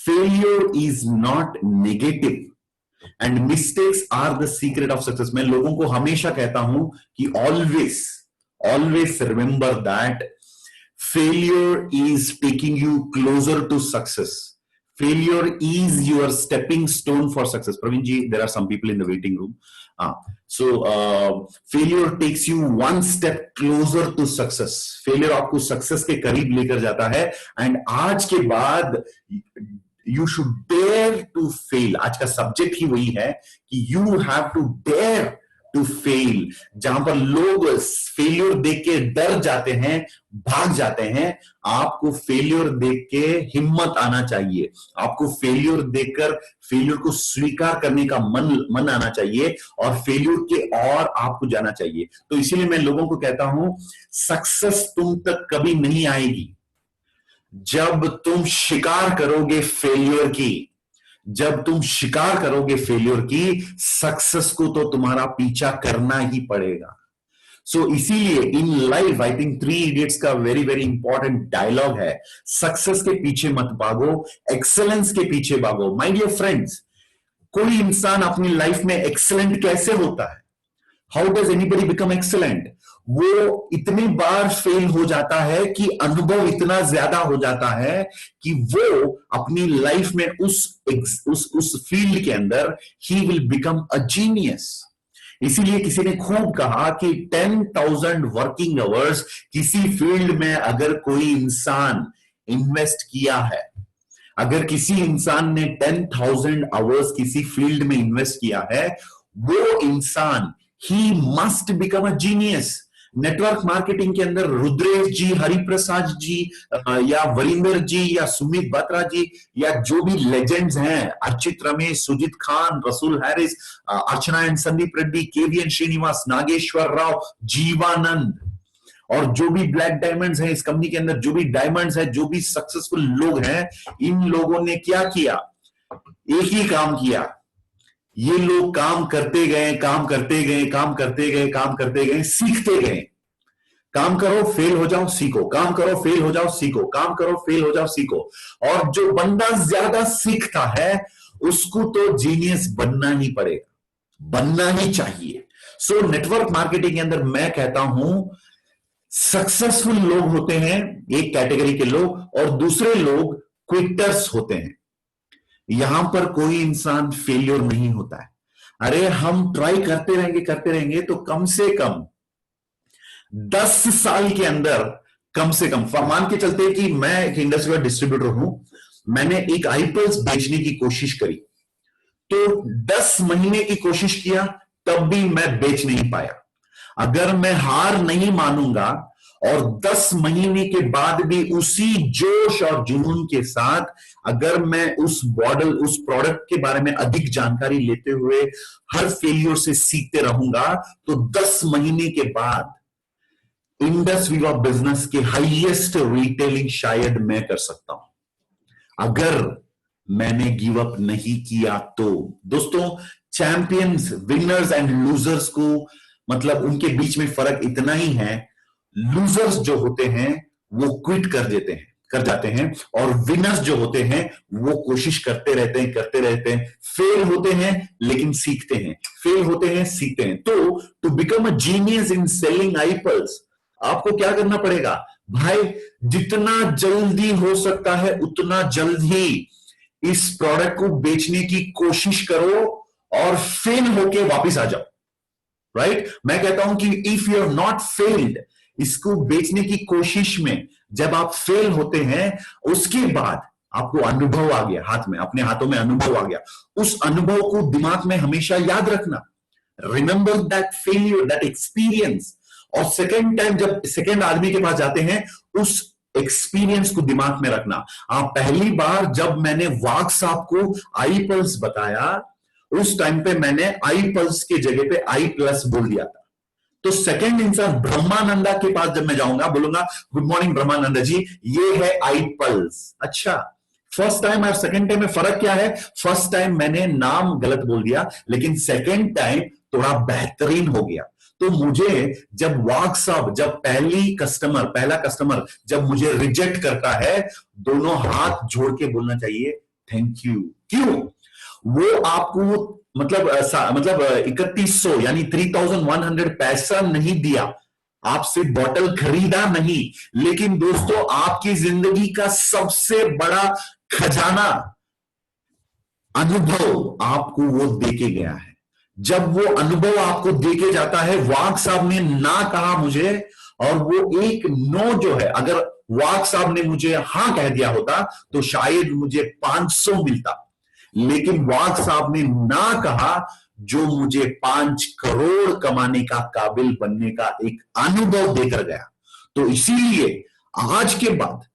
S1: failure is not negative and mistakes are the secret of success. मैं लोगों को हमेशा कहता हूं कि always remember that failure is taking you closer to success. Failure is your stepping stone for success. Praveen ji, there are some people in the waiting room. Failure takes you one step closer to success. Failure आपको success के करीब लेकर जाता है। And आज के बाद you should dare to fail. आज का सब्जेक्ट ही वही है कि you have to dare to fail। जहां पर लोग फेलियर देख के डर जाते हैं, भाग जाते हैं, आपको फेलियर देख के हिम्मत आना चाहिए। आपको फेलियर देखकर फेलियर को स्वीकार करने का मन आना चाहिए, और फेलियर के और आपको जाना चाहिए। तो इसीलिए मैं लोगों को कहता हूं, सक्सेस तुम तक कभी नहीं आएगी जब तुम शिकार करोगे फेलियर की। जब तुम शिकार करोगे फेलियर की, सक्सेस को तो तुम्हारा पीछा करना ही पड़ेगा। सो इसीलिए in life I think three idiots का वेरी वेरी इंपॉर्टेंट डायलॉग है, सक्सेस के पीछे मत भागो, एक्सेलेंस के पीछे भागो। माय डियर फ्रेंड्स, कोई इंसान अपनी लाइफ में एक्सेलेंट कैसे होता है? How does anybody become excellent? वो इतनी बार फेल हो जाता है कि अनुभव इतना ज्यादा हो जाता है कि वो अपनी लाइफ में उस फील्ड के अंदर ही विल बिकम अ जीनियस। इसीलिए किसी ने खूब कहा कि 10,000 वर्किंग आवर्स किसी फील्ड में अगर कोई इंसान इन्वेस्ट किया है, अगर किसी इंसान ने 10,000 आवर्स किसी फील्ड में इन्वेस्ट किया है, वो इंसान he must become a genius. Network marketing के अंदर रुद्रेश जी, हरिप्रसाद जी या वरिंदर जी या सुमित बत्रा जी या जो भी लेजेंड्स हैं, Archit Ramesh, Sujit Khan, Rasool Harris, Archana and Sandeep Reddy, K V N Srinivas, Nageswara Rao, Jeevanand, और जो भी ब्लैक डायमंड्स हैं इस कंपनी के अंदर, जो भी डायमंड्स हैं, जो भी सक्सेसफुल लोग हैं, इन लोगों ने क्या किया? एक ही काम किया। ये लोग काम करते गए, काम करते गए, काम करते गए, काम करते गए, सीखते गए। काम करो, फेल हो जाओ, सीखो, काम करो, फेल हो जाओ, सीखो, काम करो, फेल हो जाओ, सीखो। और जो बंदा ज्यादा सीखता है उसको तो जीनियस बनना ही पड़ेगा, बनना ही चाहिए। सो नेटवर्क मार्केटिंग के अंदर मैं कहता हूं, सक्सेसफुल लोग होते हैं एक कैटेगरी के लोग, और दूसरे लोग क्विटर्स होते हैं। यहां पर कोई इंसान फेलियर नहीं होता है। अरे हम ट्राई करते रहेंगे तो कम से कम 10 साल के अंदर, कम से कम मान के चलते कि मैं एक इंडस्ट्री का डिस्ट्रीब्यूटर हूं, मैंने एक आईपल्स बेचने की कोशिश करी, तो 10 महीने की कोशिश किया, तब भी मैं बेच नहीं पाया। अगर मैं हार नहीं मानूंगा और 10 महीने के बाद भी उसी जोश और जुनून के साथ अगर मैं उस प्रोडक्ट के बारे में अधिक जानकारी लेते हुए हर फेलियर से सीखते रहूंगा, तो 10 महीने के बाद इंडस्ट्री ऑफ बिजनेस के हाईएस्ट रिटेलिंग शायद मैं कर सकता हूं, अगर मैंने गिव अप नहीं किया तो। दोस्तों, चैंपियंस, विनर्स एंड लूजर्स को मतलब उनके बीच में फर्क इतना ही है, लूजर्स जो होते हैं वो क्विट कर जाते हैं, और विनर्स जो होते हैं वो कोशिश करते रहते हैं, फेल होते हैं लेकिन सीखते हैं, फेल होते हैं, सीखते हैं। तो to become a genius in selling आईपल्स, आपको क्या करना पड़ेगा भाई? जितना जल्दी हो सकता है उतना जल्द ही इस प्रोडक्ट को बेचने की कोशिश करो और फेल होके वापस आ जाओ। राइट? मैं कहता हूं कि if you are not failed, इसको बेचने की कोशिश में जब आप फेल होते हैं, उसके बाद आपको अनुभव आ गया, हाथ में, अपने हाथों में अनुभव आ गया, उस अनुभव को दिमाग में हमेशा याद रखना। Remember that failure, that experience. और सेकेंड टाइम जब सेकेंड आदमी के पास जाते हैं, उस एक्सपीरियंस को दिमाग में रखना। आप पहली बार जब मैंने वाग साहब को आई पल्स बताया, उस टाइम पे मैंने आई पल्स के जगह पे आई प्लस बोल दिया था। तो सेकंड इंसान ब्रह्मानंदा के पास जब मैं जाऊंगा, बोलूंगा गुड मॉर्निंग ब्रह्मानंदा जी, ये है आई पल्स। अच्छा, फर्स्ट टाइम और सेकंड टाइम में फर्क क्या है? फर्स्ट टाइम मैंने नाम गलत बोल दिया, लेकिन सेकंड टाइम थोड़ा बेहतरीन हो गया। तो मुझे जब वाग साहब, जब पहला कस्टमर जब मुझे रिजेक्ट करता है, दोनों हाथ जोड़ के बोलना चाहिए थैंक यू। क्यों? वो आपको मतलब 3100 यानी 3100 पैसा नहीं दिया, आपसे बॉटल खरीदा नहीं, लेकिन दोस्तों आपकी जिंदगी का सबसे बड़ा खजाना अनुभव आपको वो देके गया है। जब वो अनुभव आपको देके जाता है, वाग साहब ने ना कहा मुझे, और वो एक नो जो है, अगर वाग साहब ने मुझे हां कह दिया होता तो शायद मुझे 500 मिलता, लेकिन वाग साहब ने ना कहा, जो मुझे 5 करोड़ कमाने का काबिल बनने का एक अनुभव देकर गया। तो इसीलिए आज के बाद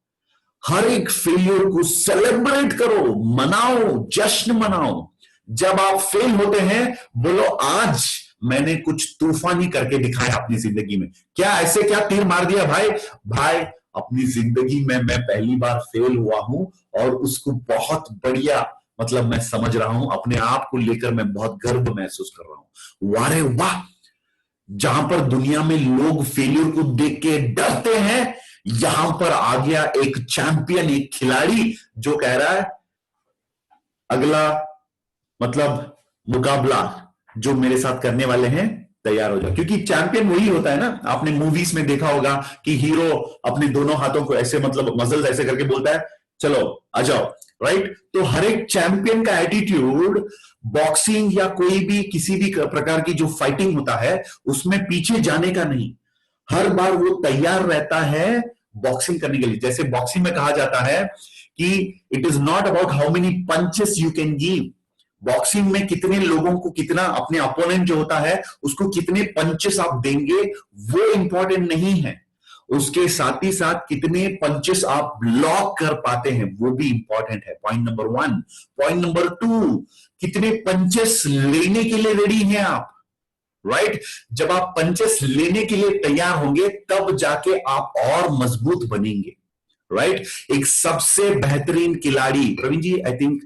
S1: हर एक फेलियर को सेलिब्रेट करो, मनाओ, जश्न मनाओ। जब आप फेल होते हैं, बोलो आज मैंने कुछ तूफानी करके दिखाया अपनी जिंदगी में। क्या ऐसे क्या तीर मार दिया भाई अपनी जिंदगी में मैं पहली बार फेल हुआ हूं और उसको बहुत बढ़िया मतलब मैं समझ रहा हूं, अपने आप को लेकर मैं बहुत गर्व महसूस कर रहा हूं। वारे वाह, जहां पर दुनिया में लोग फेलियर को देख के डरते हैं, यहां पर आ गया एक चैंपियन, एक खिलाड़ी जो कह रहा है अगला मतलब मुकाबला जो मेरे साथ करने वाले हैं तैयार हो जाओ। क्योंकि चैंपियन वही होता है ना, आपने मूवीज में देखा होगा कि हीरो अपने दोनों हाथों को ऐसे मतलब मसल्स ऐसे करके बोलता है चलो आ जाओ, राइट। तो हर एक चैंपियन का एटीट्यूड बॉक्सिंग या कोई भी किसी भी प्रकार की जो फाइटिंग होता है उसमें पीछे जाने का नहीं, हर बार वो तैयार रहता है बॉक्सिंग करने के लिए। जैसे बॉक्सिंग में कहा जाता है कि it is not about how many punches you can give, boxing में कितने लोगों को, कितना अपने अपोनेंट जो होता है उसको कितने पंचेस आप देंगे वो इंपॉर्टेंट नहीं है, उसके साथ ही साथ कितने पंचेस आप ब्लॉक कर पाते हैं वो भी इंपॉर्टेंट है। Point number 1। पॉइंट नंबर 2, कितने पंचेस लेने के लिए रेडी हैं आप, राइट। जब आप पंचेस लेने के लिए तैयार होंगे तब जाके आप और मजबूत बनेंगे, राइट। एक सबसे बेहतरीन खिलाड़ी, Praveen ji I think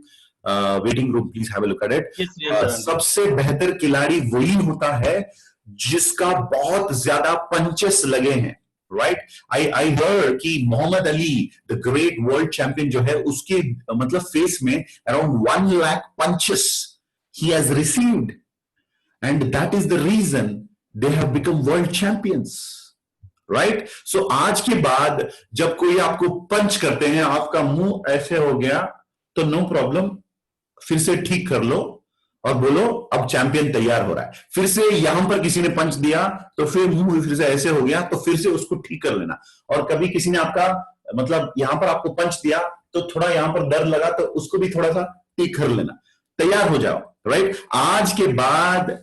S1: waiting room please have a look at it. सबसे बेहतर खिलाड़ी वही होता है जिसका बहुत ज्यादा पंचेस लगे हैं, राइट। आई हर्ड कि Muhammad Ali the great world champion जो है उसके मतलब फेस में अराउंड 1 लाख पंचेस ही has received, and that is the reason they have become world champions, right. So आज के बाद जब कोई आपको पंच करते हैं, आपका मुंह ऐसे हो गया तो नो प्रॉब्लम, फिर से ठीक कर लो और बोलो अब चैंपियन तैयार हो रहा है। फिर से यहां पर किसी ने पंच दिया तो फिर मुंह फिर से ऐसे हो गया तो फिर से उसको ठीक कर लेना। और कभी किसी ने आपका मतलब यहां पर आपको पंच दिया तो थोड़ा यहां पर दर्द लगा तो उसको भी थोड़ा सा ठीक कर लेना, तैयार हो जाओ, राइट। आज के बाद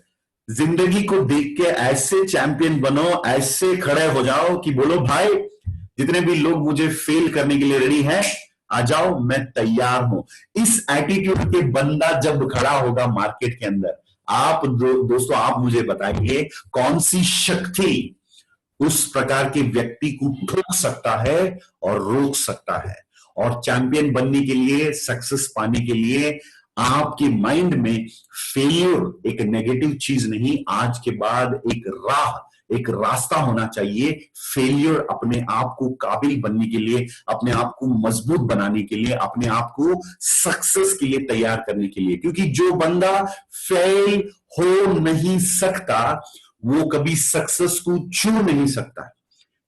S1: जिंदगी को देख के ऐसे चैंपियन बनो, ऐसे खड़े हो जाओ कि बोलो भाई जितने भी लोग मुझे फेल करने के लिए रेडी हैं आ जाओ, मैं तैयार हूं। इस एटीट्यूड के बंदा जब खड़ा होगा मार्केट के अंदर, आप दोस्तों आप मुझे बताइए कौन सी शक्ति उस प्रकार के व्यक्ति को ठोक सकता है और रोक सकता है। और चैंपियन बनने के लिए, सक्सेस पाने के लिए आपके माइंड में फेलियर एक नेगेटिव चीज नहीं, आज के बाद एक राह, एक रास्ता होना चाहिए फेलियर अपने आप को काबिल बनने के लिए, अपने आप को मजबूत बनाने के लिए, अपने आप को सक्सेस के लिए तैयार करने के लिए। क्योंकि जो बंदा फेल हो नहीं सकता वो कभी सक्सेस को छू नहीं सकता,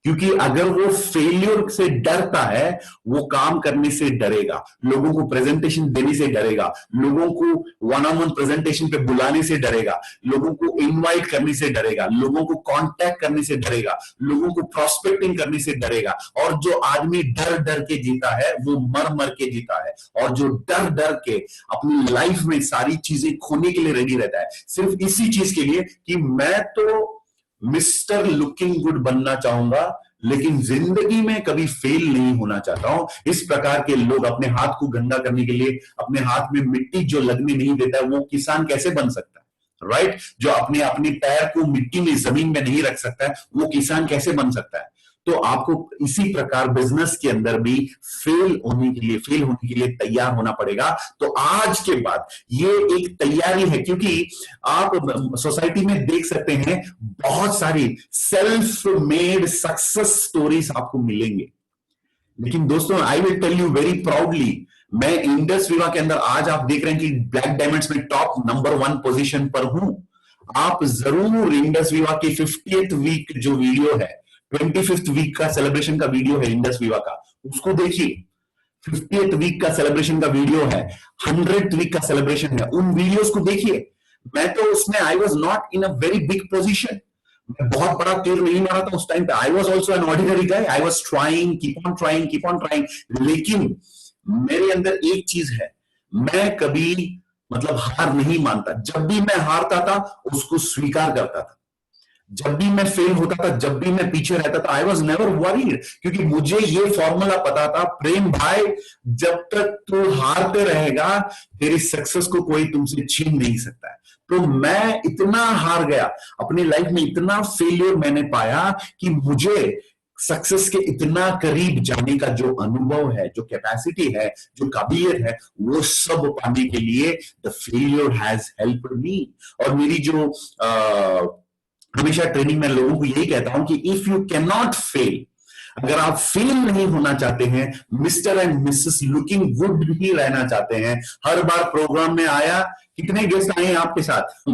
S1: क्योंकि अगर वो फेलियर से डरता है वो काम करने से डरेगा, लोगों को प्रेजेंटेशन देने से डरेगा, लोगों को वन ऑन वन प्रेजेंटेशन पे बुलाने से डरेगा, लोगों को इनवाइट करने से डरेगा, लोगों को कांटेक्ट करने से डरेगा, लोगों को प्रोस्पेक्टिंग करने से डरेगा। और जो आदमी डर डर के जीता है वो मर मर के जीता है, और जो डर डर के अपनी लाइफ में सारी चीजें खोने के लिए रेडी रहता है सिर्फ इसी चीज के लिए कि मैं तो मिस्टर लुकिंग गुड बनना चाहूंगा लेकिन जिंदगी में कभी फेल नहीं होना चाहता हूं। इस प्रकार के लोग अपने हाथ को गंदा करने के लिए, अपने हाथ में मिट्टी जो लगने नहीं देता है वो किसान कैसे बन सकता है, राइट। जो अपने अपने पैर को मिट्टी में, जमीन में नहीं रख सकता है वो किसान कैसे बन सकता है। तो आपको इसी प्रकार बिजनेस के अंदर भी फेल होने के लिए तैयार होना पड़ेगा। तो आज के बाद ये एक तैयारी है, क्योंकि आप सोसाइटी में देख सकते हैं बहुत सारी सेल्फ मेड सक्सेस स्टोरीज आपको मिलेंगे। लेकिन दोस्तों I will tell you very proudly, मैं इंडस विवा के अंदर आज आप देख रहे हैं कि ब्लैक डायमंड्स में टॉप नंबर 1 पोजीशन पर हूं। आप जरूर इंडस विवा की 50th वीक जो वीडियो है, 25th वीक का सेलिब्रेशन का वीडियो है इंडस विवा का, उसको देखिए। 50th वीक का सेलिब्रेशन का वीडियो है, 100th वीक का सेलिब्रेशन है, उन वीडियोस को देखिए। मैं तो उसमें I was not in a very big position, मैं बहुत बड़ा तीर नहीं मारा था उस टाइम पे। I was also an ordinary guy, I was trying, keep on trying, keep on trying. लेकिन मेरे अंदर एक चीज है, मैं कभी मतलब हार नहीं मानता। जब भी मैं हारता था उसको स्वीकार करता था, जब भी मैं फेल होता था, जब भी मैं पीछे रहता था, आई वॉज नेवर वरीड, क्योंकि मुझे ये फॉर्मूला पता था, प्रेम भाई जब तक तू हारते रहेगा तेरी सक्सेस को कोई तुमसे छीन नहीं सकता है। तो मैं इतना हार गया अपनी लाइफ में, इतना फेलियर मैंने पाया कि मुझे सक्सेस के इतना करीब जाने का जो अनुभव है, जो कैपेसिटी है, जो काबिलियत है, वो सब पाने के लिए the failure has helped me. और मेरी जो हमेशा ट्रेनिंग में लोगों को यही कहता हूं कि if you can not fail, अगर आप फेल नहीं होना चाहते हैं, mister and Mrs looking good ही रहना चाहते हैं, हर बार प्रोग्राम में आया, कितने गेस्ट आए हैं आपके साथ?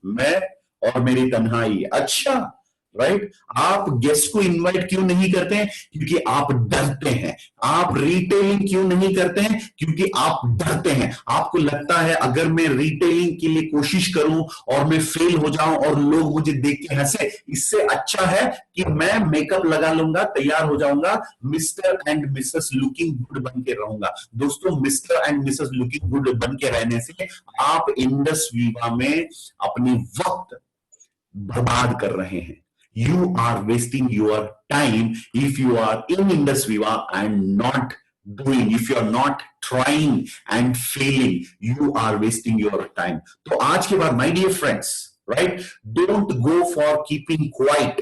S1: मैं और मेरी तन्हाई। अच्छा, राइट? आप गेस्ट को इनवाइट क्यों नहीं करते हैं? क्योंकि आप डरते हैं। आप रिटेलिंग क्यों नहीं करते हैं? क्योंकि आप डरते हैं। आपको लगता है अगर मैं रिटेलिंग के लिए कोशिश करूं और मैं फेल हो जाऊं और लोग मुझे देख के हंसे, इससे अच्छा है कि मैं मेकअप लगा लूंगा, तैयार हो जाऊंगा, mister and Mrs looking good बन के रहूंगा। दोस्तों, mister and Mrs looking good बन के रहने से आप इंडस वीवा में अपनी वक्त बर्बाद कर रहे हैं। You are wasting your time if you are in Indus Viva and not doing, if you are not trying and failing, you are wasting your time. तो आज के बाद, my dear friends, right, don't go for keeping quiet.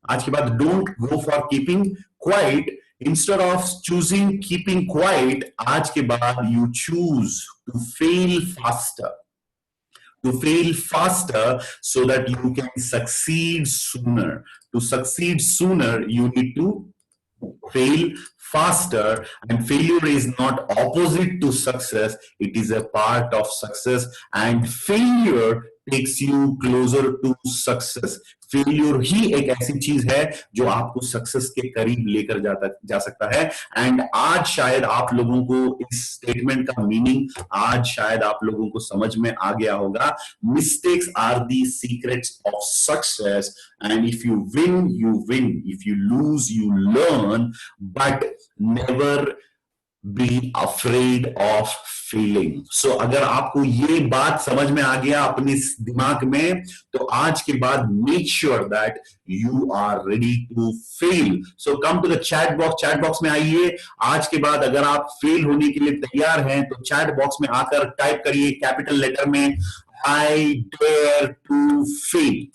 S1: आज के बाद don't go for keeping quiet. Instead of choosing keeping quiet, आज के बाद you choose to fail faster. To fail faster so that you can succeed sooner. To succeed sooner, you need to fail faster, and failure is not opposite to success, it is a part of success, and failure takes you closer to success. Failure ही एक ऐसी चीज है जो आपको success के करीब लेकर जा सकता है। एंड आज शायद आप लोगों को इस स्टेटमेंट का मीनिंग आज शायद आप लोगों को समझ में आ गया होगा। Mistakes are the secrets of success, and if you win you win, if you lose you learn, but never be afraid of feeling. So अगर आपको ये बात समझ में आ गया अपने दिमाग में, तो आज के बाद make sure that you are ready to fail. So come to the chat box, chat box में आइए। आज के बाद अगर आप फेल होने के लिए तैयार हैं तो चैट बॉक्स में आकर टाइप करिए कैपिटल लेटर में, I dare to fail,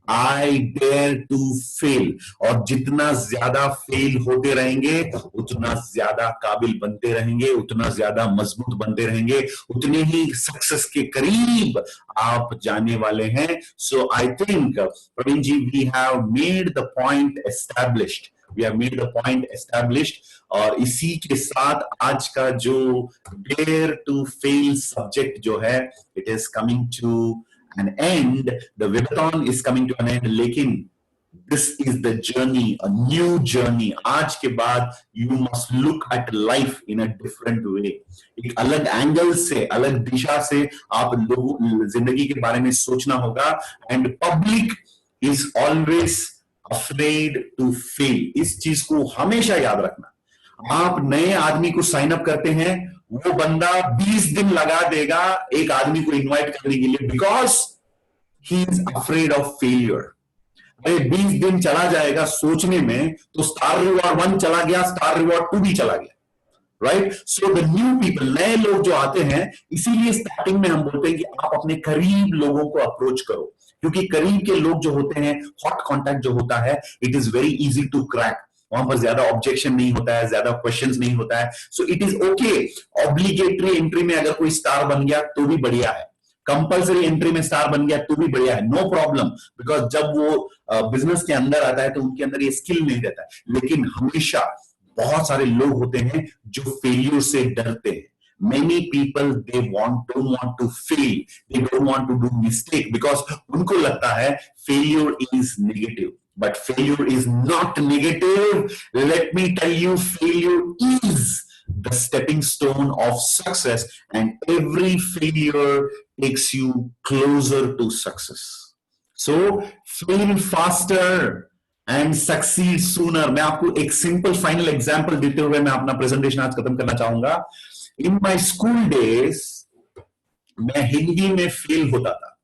S1: I dare to fail. और जितना ज्यादा फेल होते रहेंगे उतना ज्यादा काबिल बनते रहेंगे, उतना ज्यादा मजबूत बनते रहेंगे, उतने ही सक्सेस के करीब आप जाने वाले हैं। So I think Praveen ji, we have made the point established, we have made the point established. और इसी के साथ आज का जो डेयर टू फेल सब्जेक्ट जो है, it is coming to an end. The webathon is coming to an end, लेकिन this is the journey, a new journey. आज के बाद you must look at life in a different way. एक अलग angle से, अलग दिशा से आप लोगों जिंदगी के बारे में सोचना होगा। And public is always afraid to fail. इस चीज को हमेशा याद रखना। आप नए आदमी को साइन अप करते हैं, वो बंदा 20 दिन लगा देगा एक आदमी को इनवाइट करने के लिए, because he is afraid of failure. अरे 20 दिन चला जाएगा सोचने में, तो स्टार रिवॉर्ड 1 चला गया, स्टार रिवॉर्ड 2 भी चला गया, right? So the new people, नए लोग जो आते हैं, इसीलिए स्टार्टिंग में हम बोलते हैं कि आप अपने करीब लोगों को अप्रोच करो, क्योंकि करीब के लोग जो होते हैं, हॉट कॉन्टैक्ट जो होता है, it is very easy to crack. वहां पर ज्यादा ऑब्जेक्शन नहीं होता है, ज्यादा क्वेश्चंस नहीं होता है। So it is okay. Obligatory entry में अगर कोई स्टार बन गया तो भी बढ़िया है, कंपल्सरी एंट्री में स्टार बन गया तो भी बढ़िया है, नो प्रॉब्लम, बिकॉज जब वो बिजनेस के अंदर आता है तो उनके अंदर ये स्किल नहीं रहता है। लेकिन हमेशा बहुत सारे लोग होते हैं जो फेलियर से डरते हैं। Many people don't want to fail, they don't want to do mistake, because उनको लगता है failure is negative. But failure is not negative. Let me tell you, failure is the stepping stone of success, and every failure takes you closer to success. So fail faster and succeed sooner. मैं आपको एक simple final example देते हुए मैं अपना presentation आज खत्म करना चाहूंगा। In my school days, मैं हिंदी में फेल होता था,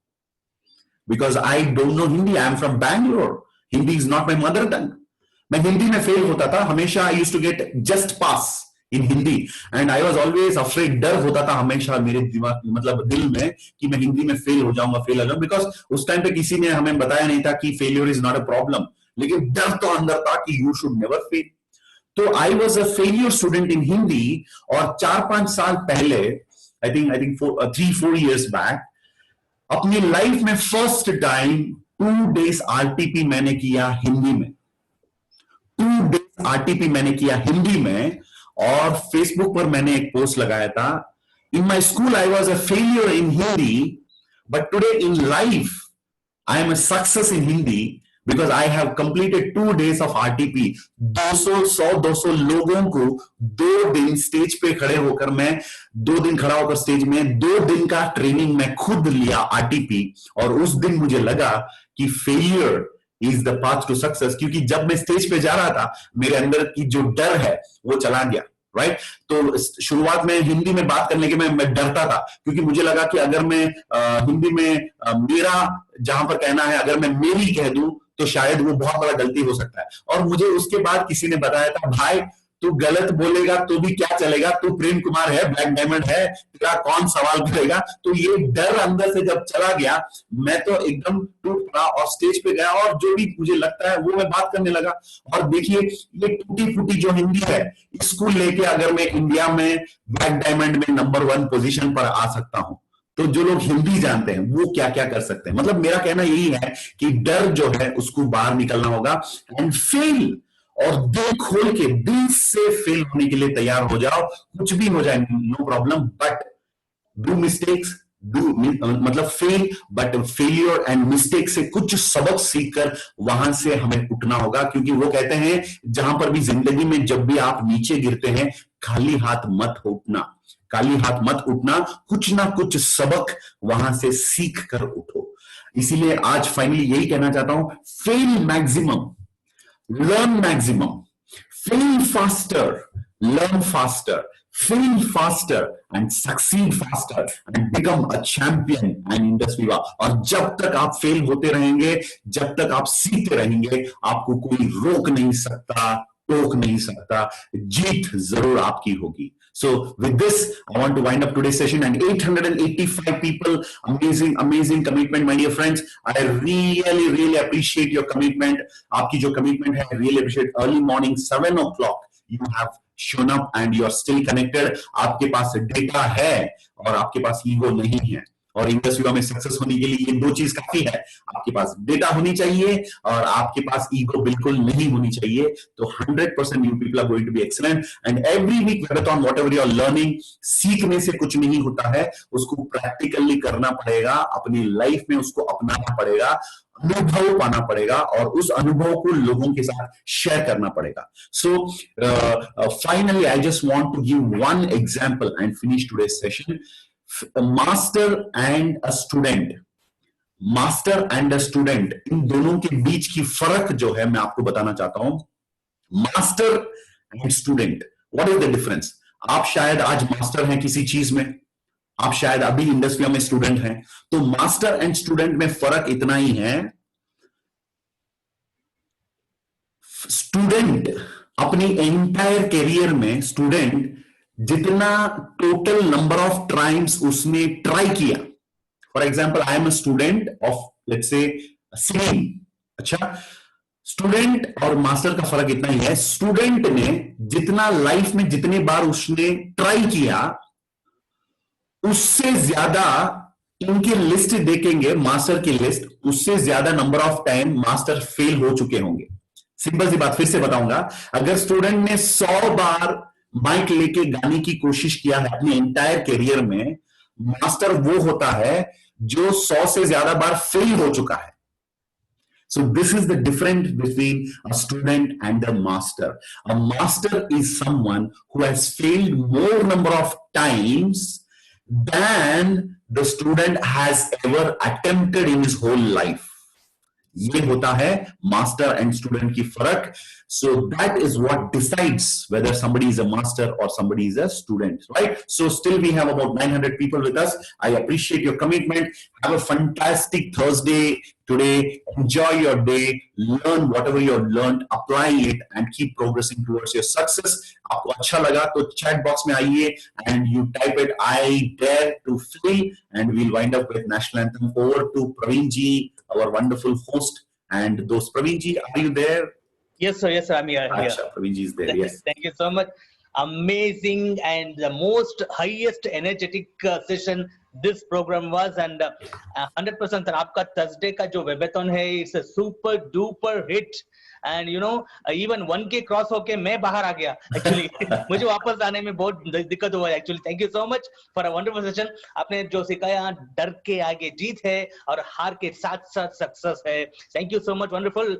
S1: because I don't know Hindi. I am from Bangalore. Hindi is not my mother tongue. मैं हिंदी में फेल होता था हमेशा। I used to get just pass in Hindi, and I was always afraid. डर होता था हमेशा मेरे दिमाग, मतलब दिल में, कि मैं हिंदी में फेल हो जाऊंगा, because उस टाइम पे किसी ने हमें बताया नहीं था कि failure is not a problem, लेकिन डर तो अंदर था कि you should never fail. तो आई was a failure student in Hindi, और 4-5 साल पहले, आई थिंक 3-4 years बैक, अपनी लाइफ में फर्स्ट टाइम 2 days आरटीपी मैंने किया हिंदी में, 2 days आरटीपी मैंने किया हिंदी में, और फेसबुक पर मैंने एक पोस्ट लगाया था, in my school I was a failure in Hindi, but today in life I am a success in Hindi because I have completed 2 days of RTP. 200 लोगों को 2 दिन स्टेज पे खड़े होकर, मैं 2 दिन खड़ा होकर स्टेज में 2 दिन का ट्रेनिंग मैं खुद लिया RTP, और उस दिन मुझे लगा कि failure is the path to success, क्योंकि जब मैं स्टेज पे जा रहा था मेरे अंदर की जो डर है वो चला गया, राइट। तो शुरुआत में हिंदी में बात करने के मैं डरता था, क्योंकि मुझे लगा कि अगर मैं हिंदी में मेरा जहां पर कहना है, अगर मैं मेरी कह दूं तो शायद वो बहुत बड़ा गलती हो सकता है। और मुझे उसके बाद किसी ने बताया था, भाई तू गलत बोलेगा तो भी क्या चलेगा, तू प्रेम कुमार है, ब्लैक डायमंड है, तेरा कौन सवाल करेगा। तो ये डर अंदर से जब चला गया, मैं तो एकदम टूट पड़ा और स्टेज पे गया, और जो भी मुझे लगता है वो मैं बात करने लगा। और देखिए, ये टूटी फूटी जो हिंदी है, इसको लेके अगर मैं इंडिया में ब्लैक डायमंड में नंबर 1 पोजीशन पर आ सकता हूं, तो जो लोग हिंदी जानते हैं वो क्या क्या कर सकते हैं। मतलब मेरा कहना यही है कि डर जो है उसको बाहर निकलना होगा, एंड फेल, और दिल खोल के, दिल से फेल होने के लिए तैयार हो जाओ। कुछ भी हो जाए, no problem, but do mistakes, मतलब fail, but failure and mistake से कुछ सबक सीखकर वहां से हमें उठना होगा। क्योंकि वो कहते हैं, जहां पर भी जिंदगी में जब भी आप नीचे गिरते हैं, खाली हाथ मत उठना, खाली हाथ मत उठना, कुछ ना कुछ सबक वहां से सीख कर उठो। इसीलिए आज फाइनली यही कहना चाहता हूं, fail maximum, learn maximum, fail faster, learn faster, fail faster and succeed faster and become a champion and industry wow. और जब तक आप फेल होते रहेंगे, जब तक आप सीखते रहेंगे, आपको कोई रोक नहीं सकता, टोक नहीं सकता, जीत जरूर आपकी होगी। So with this, I want to wind up today's session, and 885 people, amazing commitment, my dear friends. I really appreciate your commitment. आपकी जो commitment है, I really appreciate. Early morning 7 o'clock, you have shown up and you are still connected. आपके पास data है और आपके पास ego नहीं है, और इंडस्ट्री में सक्सेस होने के लिए ये 2 चीज काफी है। आपके पास डेटा होनी चाहिए और आपके पास ईगो बिल्कुल नहीं होनी चाहिए। तो 100% you people are going to be excellent, and every week marathon, whatever you are learning, सीखने से कुछ नहीं होता है, उसको प्रैक्टिकली करना पड़ेगा, अपनी लाइफ में उसको अपनाना पड़ेगा, अनुभव पाना पड़ेगा, और उस अनुभव को लोगों के साथ शेयर करना पड़ेगा। So finally I just want to give one example and finish today's session. Master and a student, master and a student, इन दोनों के बीच की फर्क जो है मैं आपको बताना चाहता हूं। Master and student, what is the difference? आप शायद आज मास्टर हैं किसी चीज में, आप शायद अभी इंडस्ट्री में स्टूडेंट हैं। तो मास्टर एंड स्टूडेंट में फर्क इतना ही है, स्टूडेंट अपनी एंटायर कैरियर में, स्टूडेंट जितना टोटल नंबर ऑफ टाइम्स उसने ट्राई किया, for example I am a student of let's say singing, अच्छा, स्टूडेंट और मास्टर का फर्क इतना ही है, स्टूडेंट ने जितना लाइफ में जितने बार उसने ट्राई किया, उससे ज्यादा इनकी लिस्ट देखेंगे, मास्टर की लिस्ट, उससे ज्यादा number of time master fail हो चुके होंगे। सिंपल सी बात फिर से बताऊंगा, अगर स्टूडेंट ने 100 बार माइक लेके गाने की कोशिश किया है अपने एंटायर करियर में, मास्टर वो होता है जो 100 से ज्यादा बार फेल हो चुका है। So this is the difference between a student and a master. A master is someone who has failed more number of times than the student has ever attempted in his whole life. ये होता है master and student की फर्क। सो that is what decides whether somebody is a master or somebody is a student, right? So still we have about 900 people with us. I appreciate your commitment. Have a fantastic Thursday today. Enjoy your day. Learn whatever you have learned, apply it and keep progressing towards your success. आपको अच्छा लगा तो chat box में आइए and you type it, I dare to fail, and we'll wind up with national anthem. Over to Praveen ji, our wonderful host, and those Praveen ji, are you there?
S2: Yes, sir. Yes, sir. I'm here.
S1: Achha, Praveen ji is there. Yes.
S2: Thank you so much. Amazing and the most highest energetic session this program was, and 100% आपका Thursday का जो वेबेथॉन है, it's a super duper hit. And you know, even 1K cross होके मैं बाहर आ गया actually मुझे वापस आने में बहुत दिक्कत हुआ actually. Thank you so much for a wonderful session. आपने जो सिखाया, डर के आगे जीत है और हार के साथ साथ सक्सेस है. Thank you so much. Wonderful.